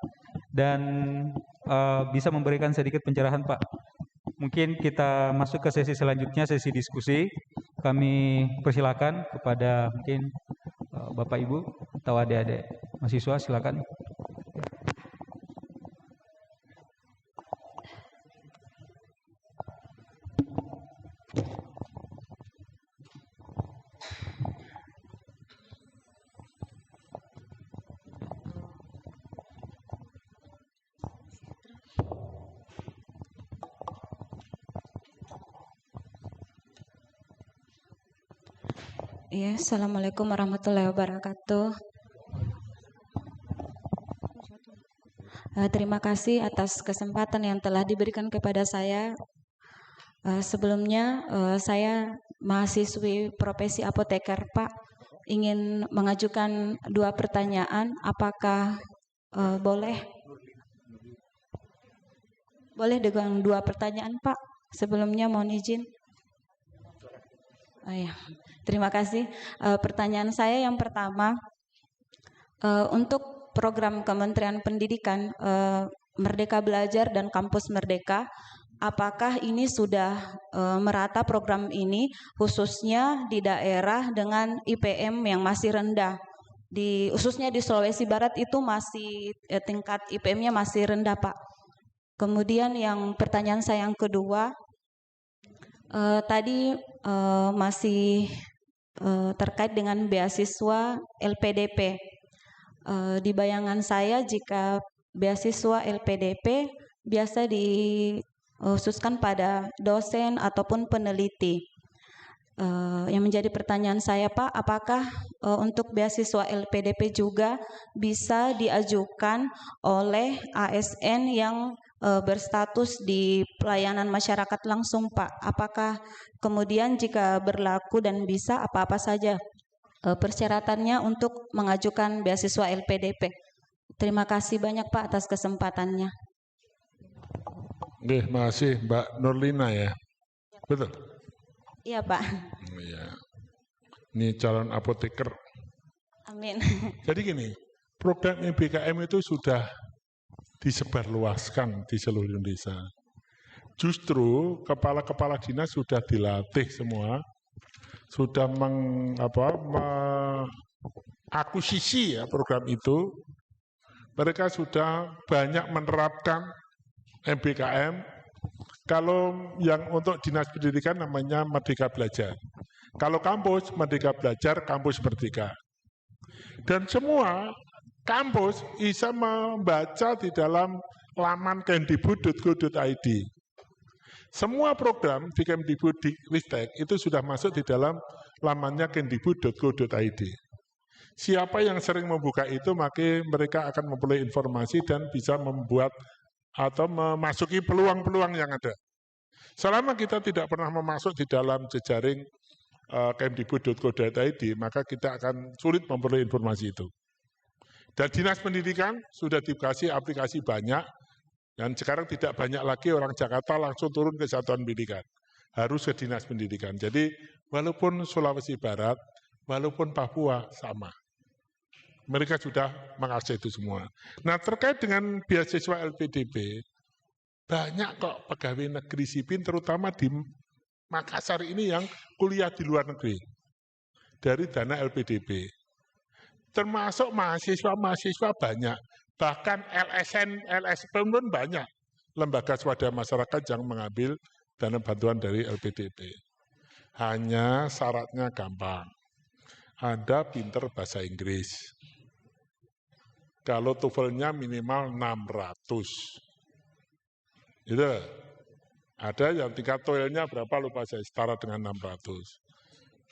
dan bisa memberikan sedikit pencerahan Pak. Mungkin kita masuk ke sesi selanjutnya, sesi diskusi. Kami persilakan kepada mungkin Bapak Ibu atau adik-adik mahasiswa, silakan. Ya, Assalamualaikum warahmatullahi wabarakatuh. Terima kasih atas kesempatan yang telah diberikan kepada saya. Sebelumnya saya mahasiswi profesi apoteker, Pak. Ingin mengajukan 2 pertanyaan. Apakah boleh? Boleh dengan 2 pertanyaan, Pak. Sebelumnya mohon izin. Ya. Terima kasih. Pertanyaan saya yang pertama, untuk program Kementerian Pendidikan Merdeka Belajar dan Kampus Merdeka, apakah ini sudah merata program ini, khususnya di daerah dengan IPM yang masih rendah? Khususnya di Sulawesi Barat itu masih tingkat IPM-nya masih rendah, Pak. Kemudian yang pertanyaan saya yang kedua, tadi masih terkait dengan beasiswa LPDP. Di bayangan saya jika beasiswa LPDP biasa dikhususkan pada dosen ataupun peneliti. Yang menjadi pertanyaan saya Pak, apakah untuk beasiswa LPDP juga bisa diajukan oleh ASN yang berstatus di pelayanan masyarakat langsung Pak? Apakah kemudian jika berlaku dan bisa apa-apa saja persyaratannya untuk mengajukan beasiswa LPDP? Terima kasih banyak Pak atas kesempatannya. Terima kasih Mbak Nurlina ya. Betul? Iya Pak. Iya. Ini calon apoteker. Amin. Jadi gini, program MBKM itu sudah disebarluaskan di seluruh Indonesia. Justru kepala-kepala dinas sudah dilatih semua, sudah mengakuisisi ya program itu. Mereka sudah banyak menerapkan MBKM. Kalau yang untuk dinas pendidikan namanya Merdeka Belajar. Kalau kampus, Merdeka Belajar, Kampus Merdeka. Dan semua kampus bisa membaca di dalam laman kemdikbud.go.id. Semua program di Kemdikbud-Ristek itu sudah masuk di dalam lamannya kemdikbud.go.id. Siapa yang sering membuka itu, maka mereka akan memperoleh informasi dan bisa membuat atau memasuki peluang-peluang yang ada. Selama kita tidak pernah memasuk di dalam jejaring kemdikbud.go.id, maka kita akan sulit memperoleh informasi itu. Dan dinas pendidikan sudah dikasih aplikasi banyak, dan sekarang tidak banyak lagi orang Jakarta langsung turun ke satuan pendidikan. Harus ke dinas pendidikan. Jadi walaupun Sulawesi Barat, walaupun Papua sama. Mereka sudah mengakses itu semua. Nah, terkait dengan beasiswa LPDP, banyak kok pegawai negeri sipil, terutama di Makassar ini yang kuliah di luar negeri dari dana LPDP. Termasuk mahasiswa-mahasiswa banyak, bahkan LSM pun banyak lembaga swadaya masyarakat yang mengambil dana bantuan dari LPDP. Hanya syaratnya gampang. Anda pinter bahasa Inggris. Kalau TOEFL-nya minimal 600. Itu. Ada yang tingkat TOEFL-nya berapa lupa saya, setara dengan 600.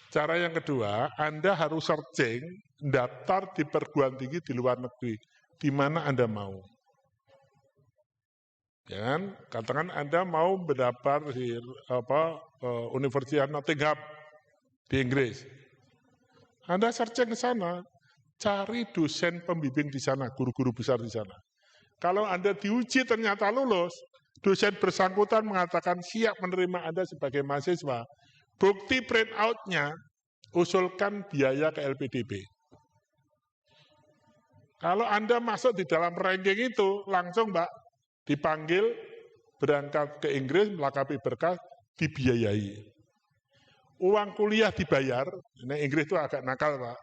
Cara yang kedua, Anda harus searching, daftar di perguruan tinggi di luar negeri, di mana Anda mau. Ya kan? Katakan Anda mau mendaftar di Universitas Nottingham di Inggris. Anda searching ke sana, cari dosen pembimbing di sana, guru-guru besar di sana. Kalau Anda diuji ternyata lulus, dosen bersangkutan mengatakan siap menerima Anda sebagai mahasiswa. Bukti print out-nya, usulkan biaya ke LPDP. Kalau Anda masuk di dalam ranking itu, langsung Mbak, dipanggil, berangkat ke Inggris, melengkapi berkas, dibiayai. Uang kuliah dibayar, ini Inggris itu agak nakal Pak.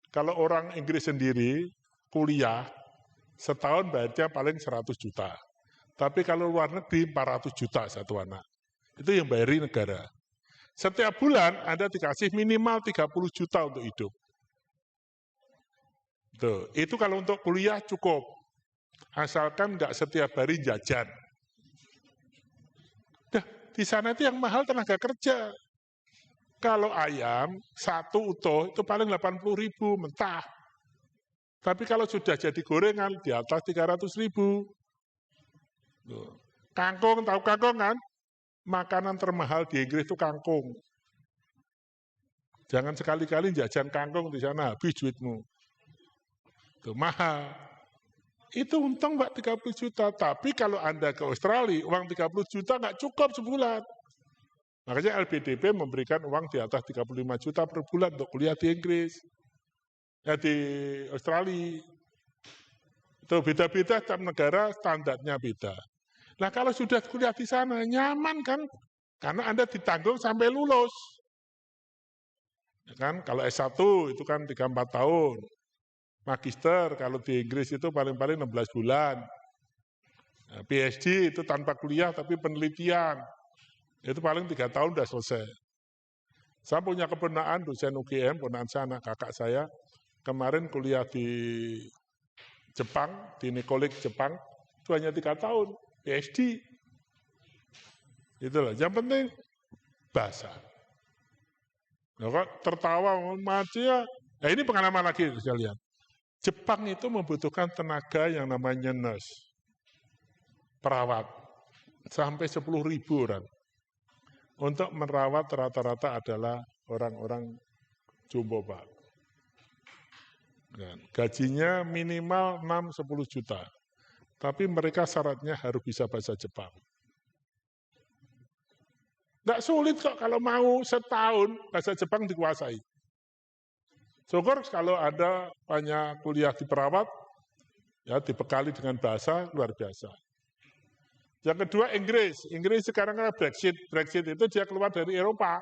Kalau orang Inggris sendiri kuliah, setahun bayarnya paling 100 juta. Tapi kalau luar negeri 400 juta satu anak. Itu yang bayari negara. Setiap bulan Anda dikasih minimal 30 juta untuk hidup. Tuh, itu kalau untuk kuliah cukup. Asalkan nggak setiap hari jajan. Nah, di sana itu yang mahal tenaga kerja. Kalau ayam, satu utuh itu paling 80.000 mentah. Tapi kalau sudah jadi gorengan, di atas 300.000. Kangkung, tahu kangkung kan? Makanan termahal di Inggris itu kangkung. Jangan sekali-kali jajan kangkung di sana, habis duitmu. Itu mahal. Itu untung Mbak 30 juta. Tapi kalau Anda ke Australia, uang 30 juta nggak cukup sebulan. Makanya LPDP memberikan uang di atas 35 juta per bulan untuk kuliah di Inggris. Ya di Australia. Itu beda-beda, setiap negara standarnya beda. Nah kalau sudah kuliah di sana, nyaman kan? Karena Anda ditanggung sampai lulus. Ya kan? Kalau S1 itu kan 3-4 tahun. Magister kalau di Inggris itu paling-paling 16 bulan. Nah, PhD itu tanpa kuliah tapi penelitian. Itu paling 3 tahun sudah selesai. Saya punya keponakan dosen UGM, ponakan saya, anak kakak saya, kemarin kuliah di Jepang, di Nikolik Jepang, itu hanya 3 tahun, PhD. Itulah, yang penting bahasa. Nah, kok tertawa, mati ya. Nah, ini pengalaman lagi, saya lihat. Jepang itu membutuhkan tenaga yang namanya nurse, perawat, sampai 10.000 orang. Untuk merawat rata-rata adalah orang-orang jompo, Pak. Dan gajinya minimal 6-10 juta. Tapi mereka syaratnya harus bisa bahasa Jepang. Nggak sulit kok kalau mau setahun bahasa Jepang dikuasai. Syukur kalau ada banyak kuliah di perawat, ya dibekali dengan bahasa luar biasa. Yang kedua Inggris. Inggris sekarang kan Brexit. Brexit itu dia keluar dari Eropa.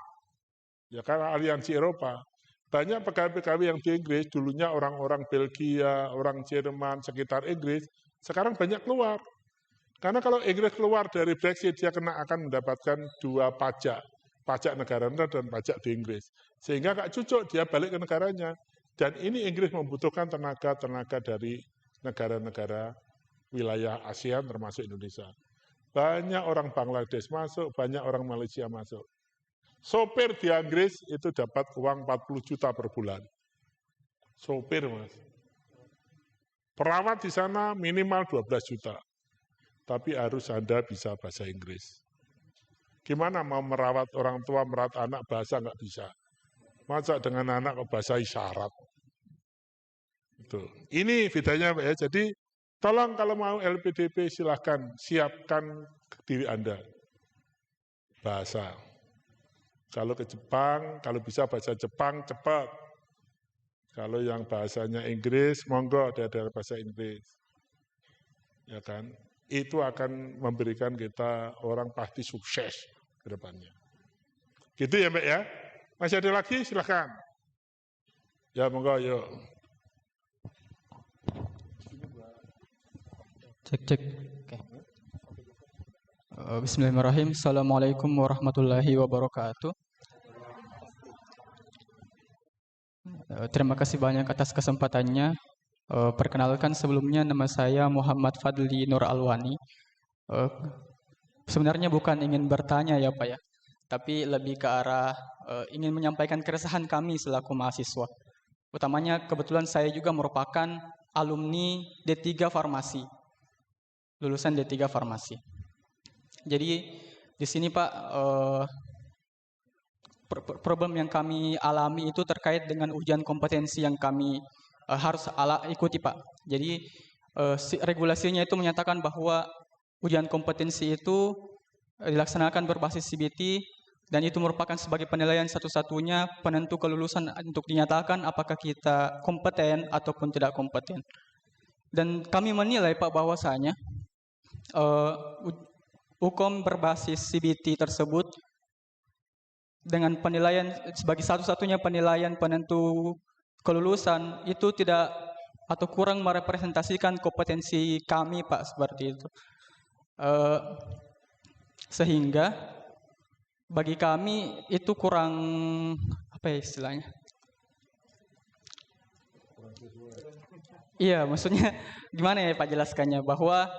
Ya karena aliansi Eropa. Banyak pegawai-pegawai yang di Inggris, dulunya orang-orang Belgia, orang Jerman, sekitar Inggris, sekarang banyak keluar. Karena kalau Inggris keluar dari Brexit, dia akan mendapatkan 2 pajak. Pajak negaranya dan pajak di Inggris. Sehingga gak cocok, dia balik ke negaranya. Dan ini Inggris membutuhkan tenaga-tenaga dari negara-negara wilayah ASEAN termasuk Indonesia. Banyak orang Bangladesh masuk, banyak orang Malaysia masuk. Sopir di Inggris itu dapat uang 40 juta per bulan. Sopir, Mas. Perawat di sana minimal 12 juta. Tapi harus Anda bisa bahasa Inggris. Gimana mau merawat orang tua, merawat anak, bahasa nggak bisa. Masa dengan anak kok bahasa isyarat. Itu. Ini bedanya, Pak ya. Jadi tolong kalau mau LPDP silahkan siapkan diri Anda. Bahasa. Kalau ke Jepang, kalau bisa bahasa Jepang cepat. Kalau yang bahasanya Inggris, monggo ada bahasa Inggris. Ya kan? Itu akan memberikan kita orang pasti sukses ke depannya. Gitu ya, Mbak ya? Masih ada lagi? Silahkan. Ya, monggo, yuk. Cek. Oke. Bismillahirrahmanirrahim. Assalamualaikum warahmatullahi wabarakatuh. Terima kasih banyak atas kesempatannya. Perkenalkan sebelumnya nama saya Muhammad Fadli Nur Alwani. Sebenarnya bukan ingin bertanya ya Pak ya, tapi lebih ke arah ingin menyampaikan keresahan kami selaku mahasiswa. Utamanya kebetulan saya juga merupakan alumni D3 Farmasi. Lulusan D3 Farmasi. Jadi di sini Pak, problem yang kami alami itu terkait dengan ujian kompetensi yang kami harus ikuti Pak. Jadi regulasinya itu menyatakan bahwa ujian kompetensi itu dilaksanakan berbasis CBT dan itu merupakan sebagai penilaian satu-satunya penentu kelulusan untuk dinyatakan apakah kita kompeten ataupun tidak kompeten. Dan kami menilai Pak bahwasanya hukum berbasis CBT tersebut dengan penilaian sebagai satu-satunya penilaian penentu kelulusan itu tidak atau kurang merepresentasikan kompetensi kami Pak seperti itu. Sehingga bagi kami itu kurang apa ya istilahnya? Iya, maksudnya gimana ya Pak jelaskannya bahwa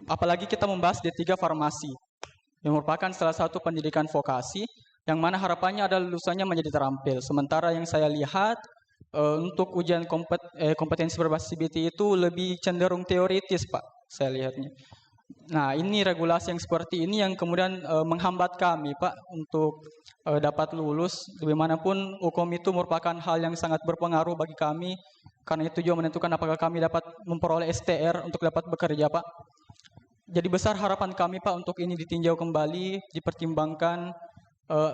apalagi kita membahas D3 Farmasi yang merupakan salah satu pendidikan vokasi yang mana harapannya adalah lulusannya menjadi terampil. Sementara yang saya lihat untuk ujian kompetensi berbasis CBT itu lebih cenderung teoritis Pak, saya lihatnya. Nah ini regulasi yang seperti ini yang kemudian menghambat kami Pak untuk dapat lulus. Bagaimanapun hukum itu merupakan hal yang sangat berpengaruh bagi kami. Karena itu juga menentukan apakah kami dapat memperoleh STR untuk dapat bekerja Pak. Jadi besar harapan kami Pak untuk ini ditinjau kembali, dipertimbangkan.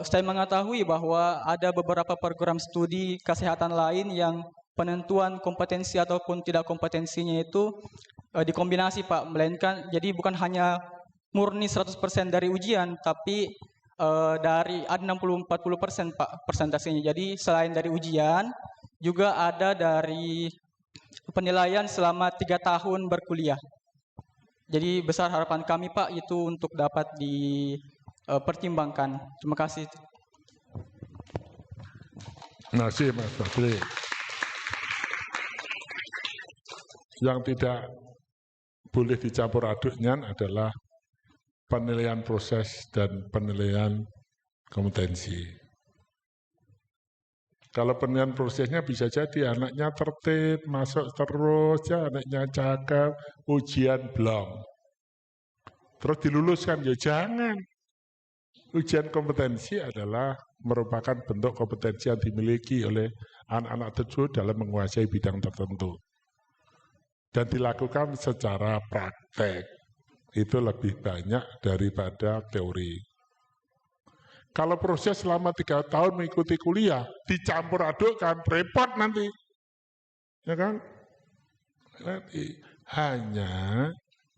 Saya mengetahui bahwa ada beberapa program studi kesehatan lain yang penentuan kompetensi ataupun tidak kompetensinya itu dikombinasi Pak, melainkan jadi bukan hanya murni 100% dari ujian, tapi dari ada 60-40% Pak persentasenya. Jadi selain dari ujian, juga ada dari penilaian selama 3 tahun berkuliah. Jadi besar harapan kami Pak itu untuk dapat dipertimbangkan. Terima kasih. Masih Mas Badri. Yang tidak boleh dicampur aduknya adalah penilaian proses dan penilaian kompetensi. Kalau penilaian prosesnya bisa jadi anaknya tertib, masuk terus, ya anaknya cakep, ujian belum. Terus diluluskan, ya jangan. Ujian kompetensi adalah merupakan bentuk kompetensi yang dimiliki oleh anak-anak tersebut dalam menguasai bidang tertentu. Dan dilakukan secara praktek. Itu lebih banyak daripada teori. Kalau proses selama 3 tahun mengikuti kuliah, dicampur adukkan, repot nanti. Ya kan? Nanti. Hanya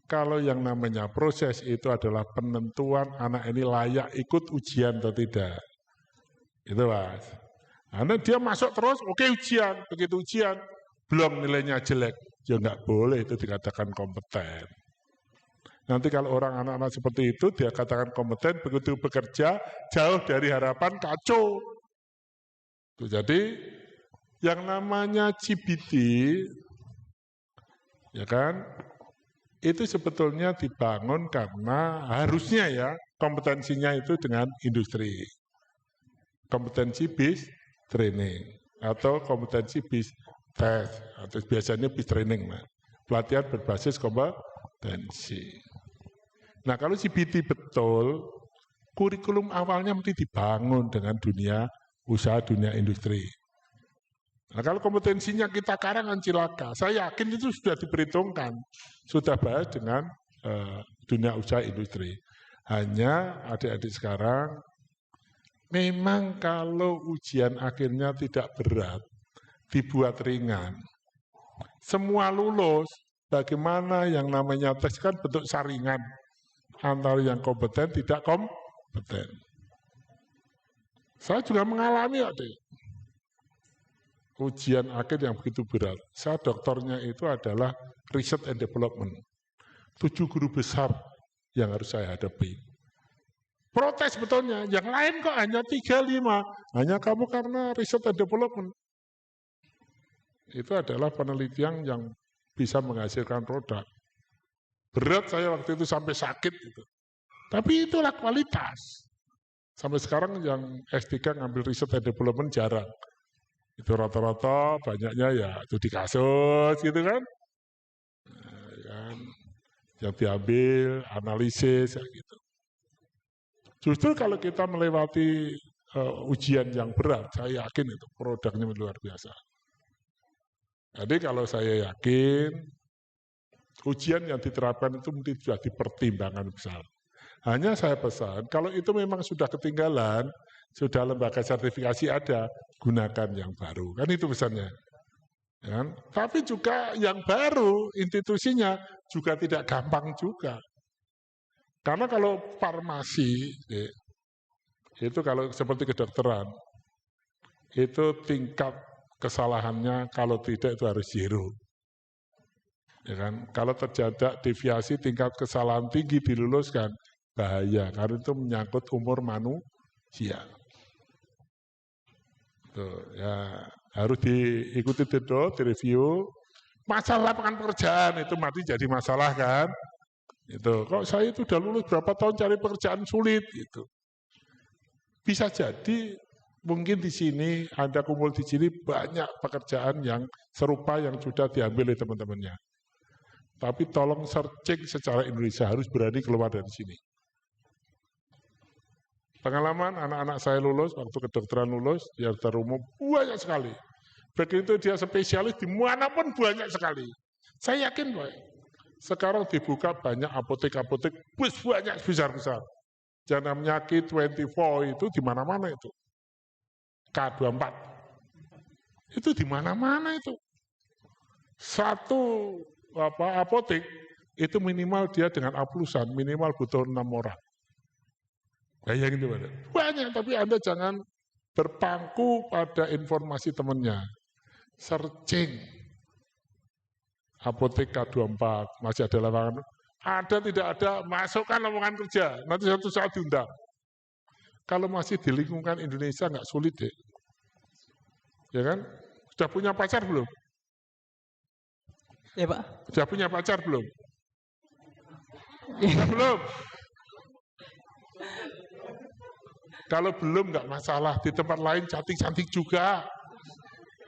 kalau yang namanya proses itu adalah penentuan anak ini layak ikut ujian atau tidak. Itu Mas. Karena dia masuk terus, oke ujian. Begitu ujian, belum nilainya jelek. Ya nggak boleh itu dikatakan kompeten. Nanti kalau orang anak-anak seperti itu dia katakan kompeten, begitu bekerja jauh dari harapan, kacau. Jadi yang namanya CBT, ya kan, itu sebetulnya dibangun karena harusnya ya kompetensinya itu dengan industri. Kompetensi based training atau kompetensi based test atau biasanya based training, pelatihan berbasis kompetensi. Nah kalau CBT betul, kurikulum awalnya mesti dibangun dengan dunia usaha, dunia industri. Nah kalau kompetensinya kita karangan cilaka, saya yakin itu sudah diperhitungkan, sudah bahas dengan dunia usaha industri. Hanya adik-adik sekarang, memang kalau ujian akhirnya tidak berat, dibuat ringan. Semua lulus, bagaimana yang namanya tes kan bentuk saringan antara yang kompeten tidak kompeten. Saya juga mengalami adik. Ujian akhir yang begitu berat. Saya doktornya itu adalah research and development. 7 guru besar yang harus saya hadapi. Protes betulnya, yang lain kok hanya 3-5. Hanya kamu karena research and development. Itu adalah penelitian yang bisa menghasilkan produk. Berat saya waktu itu sampai sakit itu. Tapi itulah kualitas. Sampai sekarang yang S3 ngambil riset and development jarang. Itu rata-rata banyaknya ya studi kasus gitu kan. Yang diambil, analisis gitu. Justru kalau kita melewati ujian yang berat, saya yakin itu produknya luar biasa. Jadi kalau saya yakin ujian yang diterapkan itu mesti sudah dipertimbangkan besar. Hanya saya pesan, kalau itu memang sudah ketinggalan, sudah lembaga sertifikasi ada, gunakan yang baru. Kan itu pesannya. Ya kan? Tapi juga yang baru, institusinya juga tidak gampang juga. Karena kalau farmasi, itu kalau seperti kedokteran, itu tingkat kesalahannya kalau tidak itu harus zero. Ya kan? Kalau terjadi deviasi tingkat kesalahan tinggi diluluskan, bahaya. Karena itu menyangkut umur manusia. Tuh, ya harus diikuti dulu, direview. Masalah lapangan pekerjaan itu mati jadi masalah kan? Itu kok saya itu udah lulus berapa tahun cari pekerjaan sulit gitu. Bisa jadi mungkin di sini Anda kumpul di sini banyak pekerjaan yang serupa yang sudah diambil oleh teman-temannya. Tapi tolong searching secara Indonesia, harus berani keluar dari sini. Pengalaman anak-anak saya lulus, waktu kedokteran lulus, di dokter umum banyak sekali. Begitu dia spesialis, dimanapun banyak sekali. Saya yakin, Pak, sekarang dibuka banyak apotek-apotek, banyak besar-besar. Yang namanya K24 itu di mana-mana itu. K24. Itu di mana-mana itu. Satu apotek itu minimal dia dengan aplusan, minimal butuh 6 orang. Kayak gitu banyak, tapi Anda jangan berpangku pada informasi temannya. Searching apotek K24 masih ada lapangan. Ada tidak ada, masukkan lowongan kerja. Nanti suatu saat diundang. Kalau masih di lingkungan Indonesia nggak sulit deh. Ya kan? Sudah punya pacar belum? Ya Pak. Sudah punya pacar belum? Sudah belum? Kalau belum nggak masalah, di tempat lain cantik-cantik juga.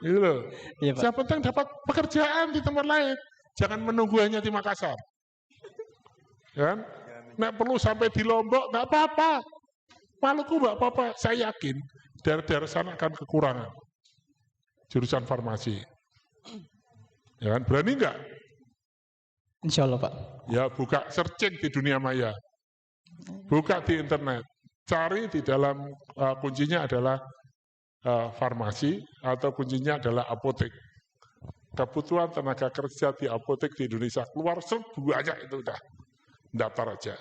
Gitu loh. Iya Pak. Yang penting dapat pekerjaan di tempat lain. Jangan menunggu hanya di Makassar. Ya kan? Nggak perlu sampai di Lombok, nggak apa-apa. Maluku nggak apa-apa. Saya yakin daerah-daerah sana akan kekurangan jurusan farmasi. Ya kan? Berani nggak? Insya Allah Pak. Ya buka searching di dunia maya. Buka di internet. Cari di dalam kuncinya adalah farmasi atau kuncinya adalah apotek. Kebutuhan tenaga kerja di apotek di Indonesia keluar banyak itu udah. Daftar aja.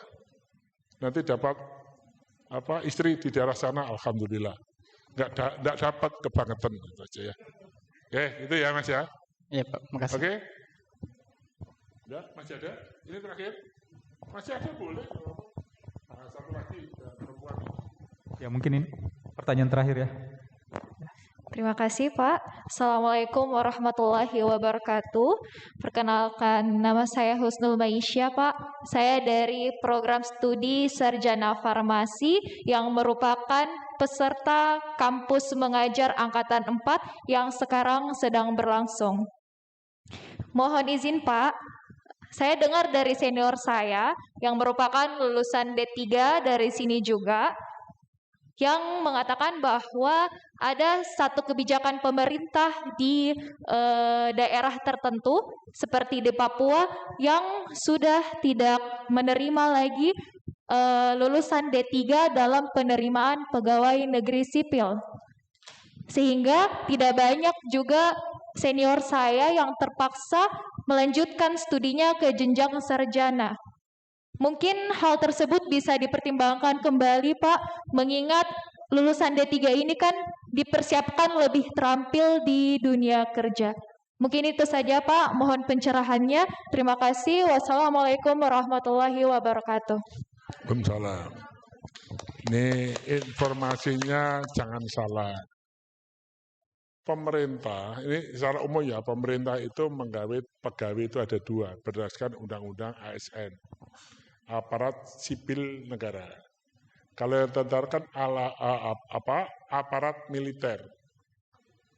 Nanti dapat istri di daerah sana, alhamdulillah. Nggak dapat kebangetan gitu aja ya. Oke, itu ya Mas ya. Iya Pak, makasih. Oke. Ya, masih ada? Ini terakhir. Masih ada boleh. Nah, satu lagi perempuan. Ya mungkin ini pertanyaan terakhir ya. Terima kasih Pak. Assalamualaikum warahmatullahi wabarakatuh. Perkenalkan, nama saya Husnul Maisya Pak. Saya dari program studi Sarjana Farmasi yang merupakan peserta kampus mengajar Angkatan 4 yang sekarang sedang berlangsung. Mohon izin Pak, saya dengar dari senior saya yang merupakan lulusan D3 dari sini juga, yang mengatakan bahwa ada satu kebijakan pemerintah di daerah tertentu seperti di Papua yang sudah tidak menerima lagi lulusan D3 dalam penerimaan pegawai negeri sipil. Sehingga tidak banyak juga senior saya yang terpaksa melanjutkan studinya ke jenjang sarjana. Mungkin hal tersebut bisa dipertimbangkan kembali Pak, mengingat lulusan D3 ini kan dipersiapkan lebih terampil di dunia kerja. Mungkin itu saja Pak, mohon pencerahannya. Terima kasih. Wassalamualaikum warahmatullahi wabarakatuh. Waalaikumsalam. Ini informasinya jangan salah. Pemerintah, ini secara umum ya, pemerintah itu menggawe pegawai itu ada dua, berdasarkan Undang-Undang ASN. Aparat sipil negara. Kalau yang tentara kan aparat militer.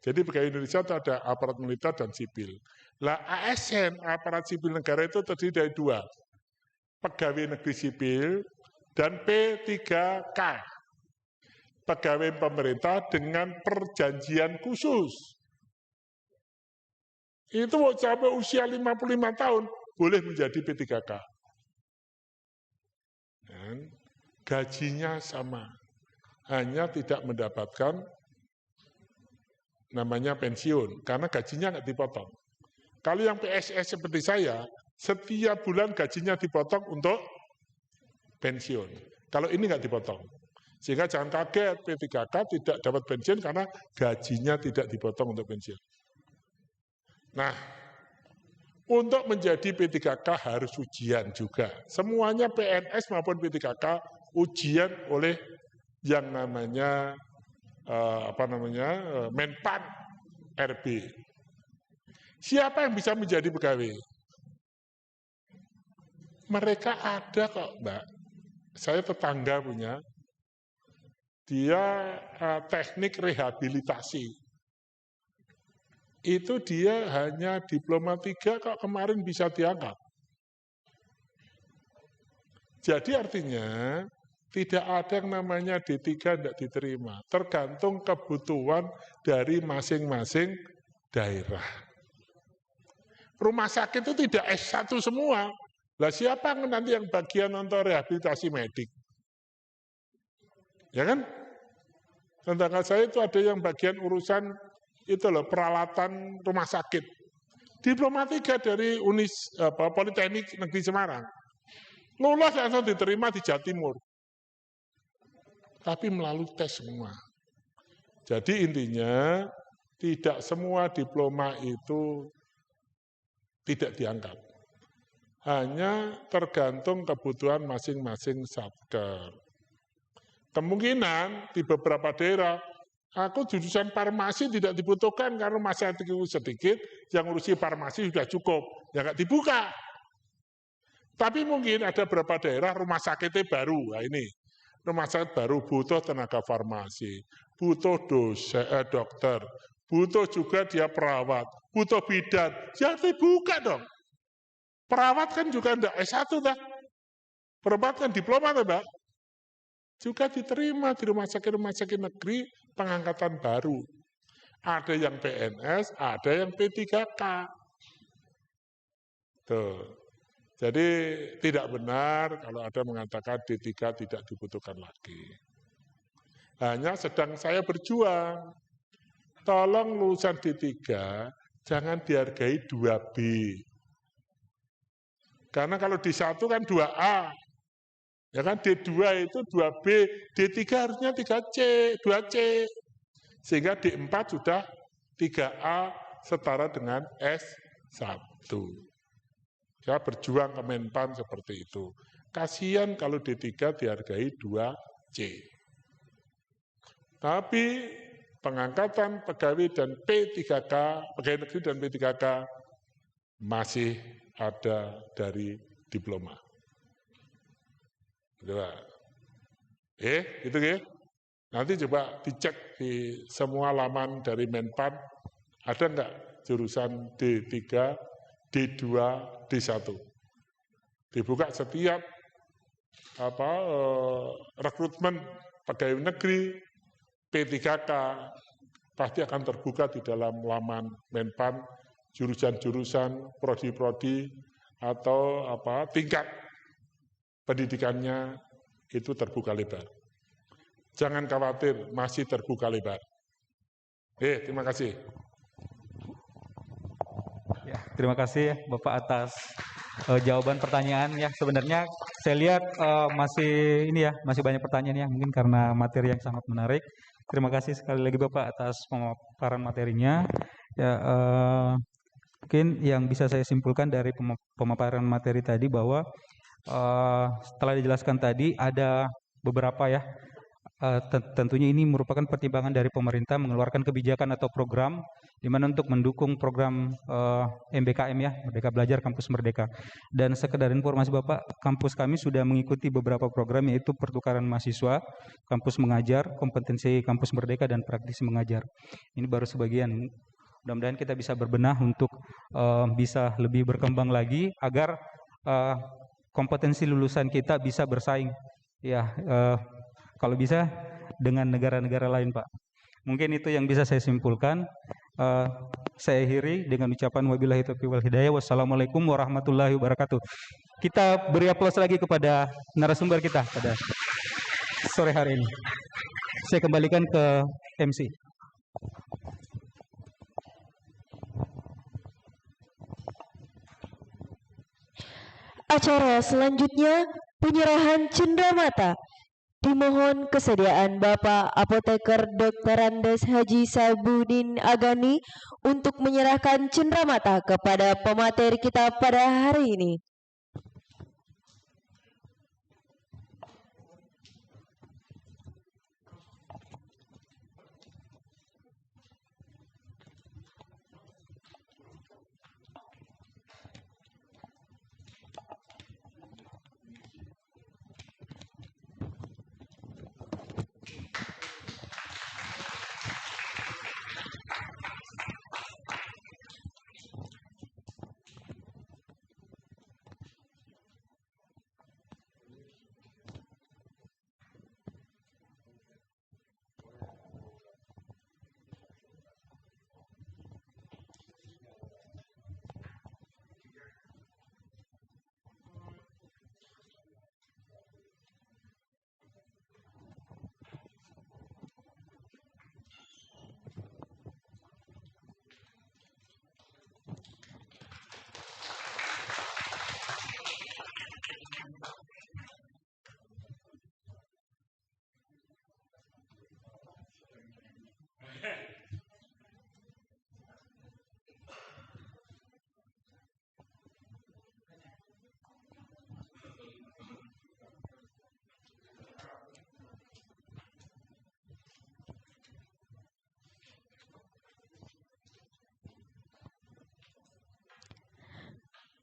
Jadi pegawai Indonesia itu ada aparat militer dan sipil. Lah ASN, aparat sipil negara itu terdiri dari dua. Pegawai negeri sipil dan P3K. Pegawai pemerintah dengan perjanjian khusus. Itu mau sampai usia 55 tahun boleh menjadi P3K. Dan gajinya sama, hanya tidak mendapatkan namanya pensiun, karena gajinya nggak dipotong. Kalau yang PSS seperti saya, setiap bulan gajinya dipotong untuk pensiun. Kalau ini nggak dipotong. Sehingga jangan kaget, P3K tidak dapat pensiun karena gajinya tidak dipotong untuk pensiun. Nah, untuk menjadi P3K harus ujian juga. Semuanya PNS maupun P3K ujian oleh yang namanya Menpan RB. Siapa yang bisa menjadi pegawai? Mereka ada kok, Mbak. Saya tetangga punya. Dia teknik rehabilitasi. Itu dia hanya diploma 3 kok kemarin bisa diangkat. Jadi artinya tidak ada yang namanya D3 tidak diterima. Tergantung kebutuhan dari masing-masing daerah. Rumah sakit itu tidak S1 semua. Lah siapa nanti yang bagian untuk rehabilitasi medik? Ya kan? Tetangga saya itu ada yang bagian urusan itu loh, peralatan rumah sakit. Diploma 3 dari Politeknik Negeri Semarang. Lulus langsung diterima di Jawa Timur. Tapi melalui tes semua. Jadi intinya tidak semua diploma itu tidak diangkat. Hanya tergantung kebutuhan masing-masing satker. Kemungkinan di beberapa daerah Aku jurusan farmasi tidak dibutuhkan karena masyarakatku sedikit, yang ngurusi farmasi sudah cukup, ya nggak dibuka. Tapi mungkin ada beberapa daerah rumah sakitnya baru, nah ini rumah sakit baru butuh tenaga farmasi, butuh dokter, butuh juga dia perawat, butuh bidan, ya dibuka dong. Perawat kan juga enggak S1 dah, perawat kan diploma tuh Mbak. Juga diterima di rumah sakit negeri pengangkatan baru. Ada yang PNS, ada yang P3K. Tuh. Jadi tidak benar kalau ada mengatakan D3 tidak dibutuhkan lagi. Hanya sedang saya berjuang. Tolong lulusan D3 jangan dihargai 2B. Karena kalau D1 kan 2A. Ya kan D2 itu 2B, D3 harusnya 3C, 2C. Sehingga D4 sudah 3A setara dengan S1. Ya berjuang ke Menpan seperti itu. Kasihan kalau D3 dihargai 2C. Tapi pengangkatan pegawai dan P3K, pegawai negeri dan P3K masih ada dari diploma. Coba. Gitu ya. Nanti coba dicek di semua laman dari Menpan, ada enggak jurusan D3, D2, D1. Dibuka setiap rekrutmen pegawai negeri, P3K, pasti akan terbuka di dalam laman Menpan, jurusan-jurusan, prodi-prodi, atau tingkat pendidikannya itu terbuka lebar. Jangan khawatir, masih terbuka lebar. Terima kasih. Ya, terima kasih Bapak atas jawaban pertanyaan ya. Sebenarnya saya lihat masih banyak pertanyaan ya, mungkin karena materi yang sangat menarik. Terima kasih sekali lagi Bapak atas pemaparan materinya. Ya, mungkin yang bisa saya simpulkan dari pemaparan materi tadi bahwa setelah dijelaskan tadi ada beberapa ya, tentunya ini merupakan pertimbangan dari pemerintah mengeluarkan kebijakan atau program di mana untuk mendukung program MBKM ya, Merdeka Belajar Kampus Merdeka. Dan sekedar informasi Bapak, kampus kami sudah mengikuti beberapa program yaitu pertukaran mahasiswa, kampus mengajar, kompetensi kampus merdeka, dan praktisi mengajar. Ini baru sebagian. Mudah-mudahan kita bisa berbenah untuk bisa lebih berkembang lagi agar kompetensi lulusan kita bisa bersaing ya, kalau bisa dengan negara-negara lain Pak. Mungkin itu yang bisa saya simpulkan. Saya akhiri dengan ucapan wabillahi taufiq wal hidayah. Wassalamualaikum warahmatullahi wabarakatuh. Kita beri aplaus lagi kepada narasumber kita pada sore hari ini. Saya kembalikan ke MC. Acara selanjutnya penyerahan cenderamata. Dimohon kesediaan Bapak Apoteker Dr. Andes Haji Sabudin Agani untuk menyerahkan cenderamata kepada pemateri kita pada hari ini.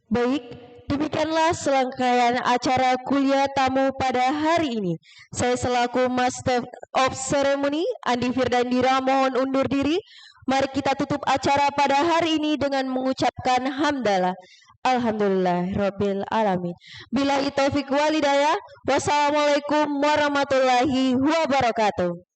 Baik, demikianlah serangkaian acara kuliah tamu pada hari ini. Saya selaku Master of Ceremony, Andi Firdandira, mohon undur diri. Mari kita tutup acara pada hari ini dengan mengucapkan hamdalah. Alhamdulillah Rabbil Alamin. Billahi taufiq walidayah. Wassalamualaikum warahmatullahi wabarakatuh.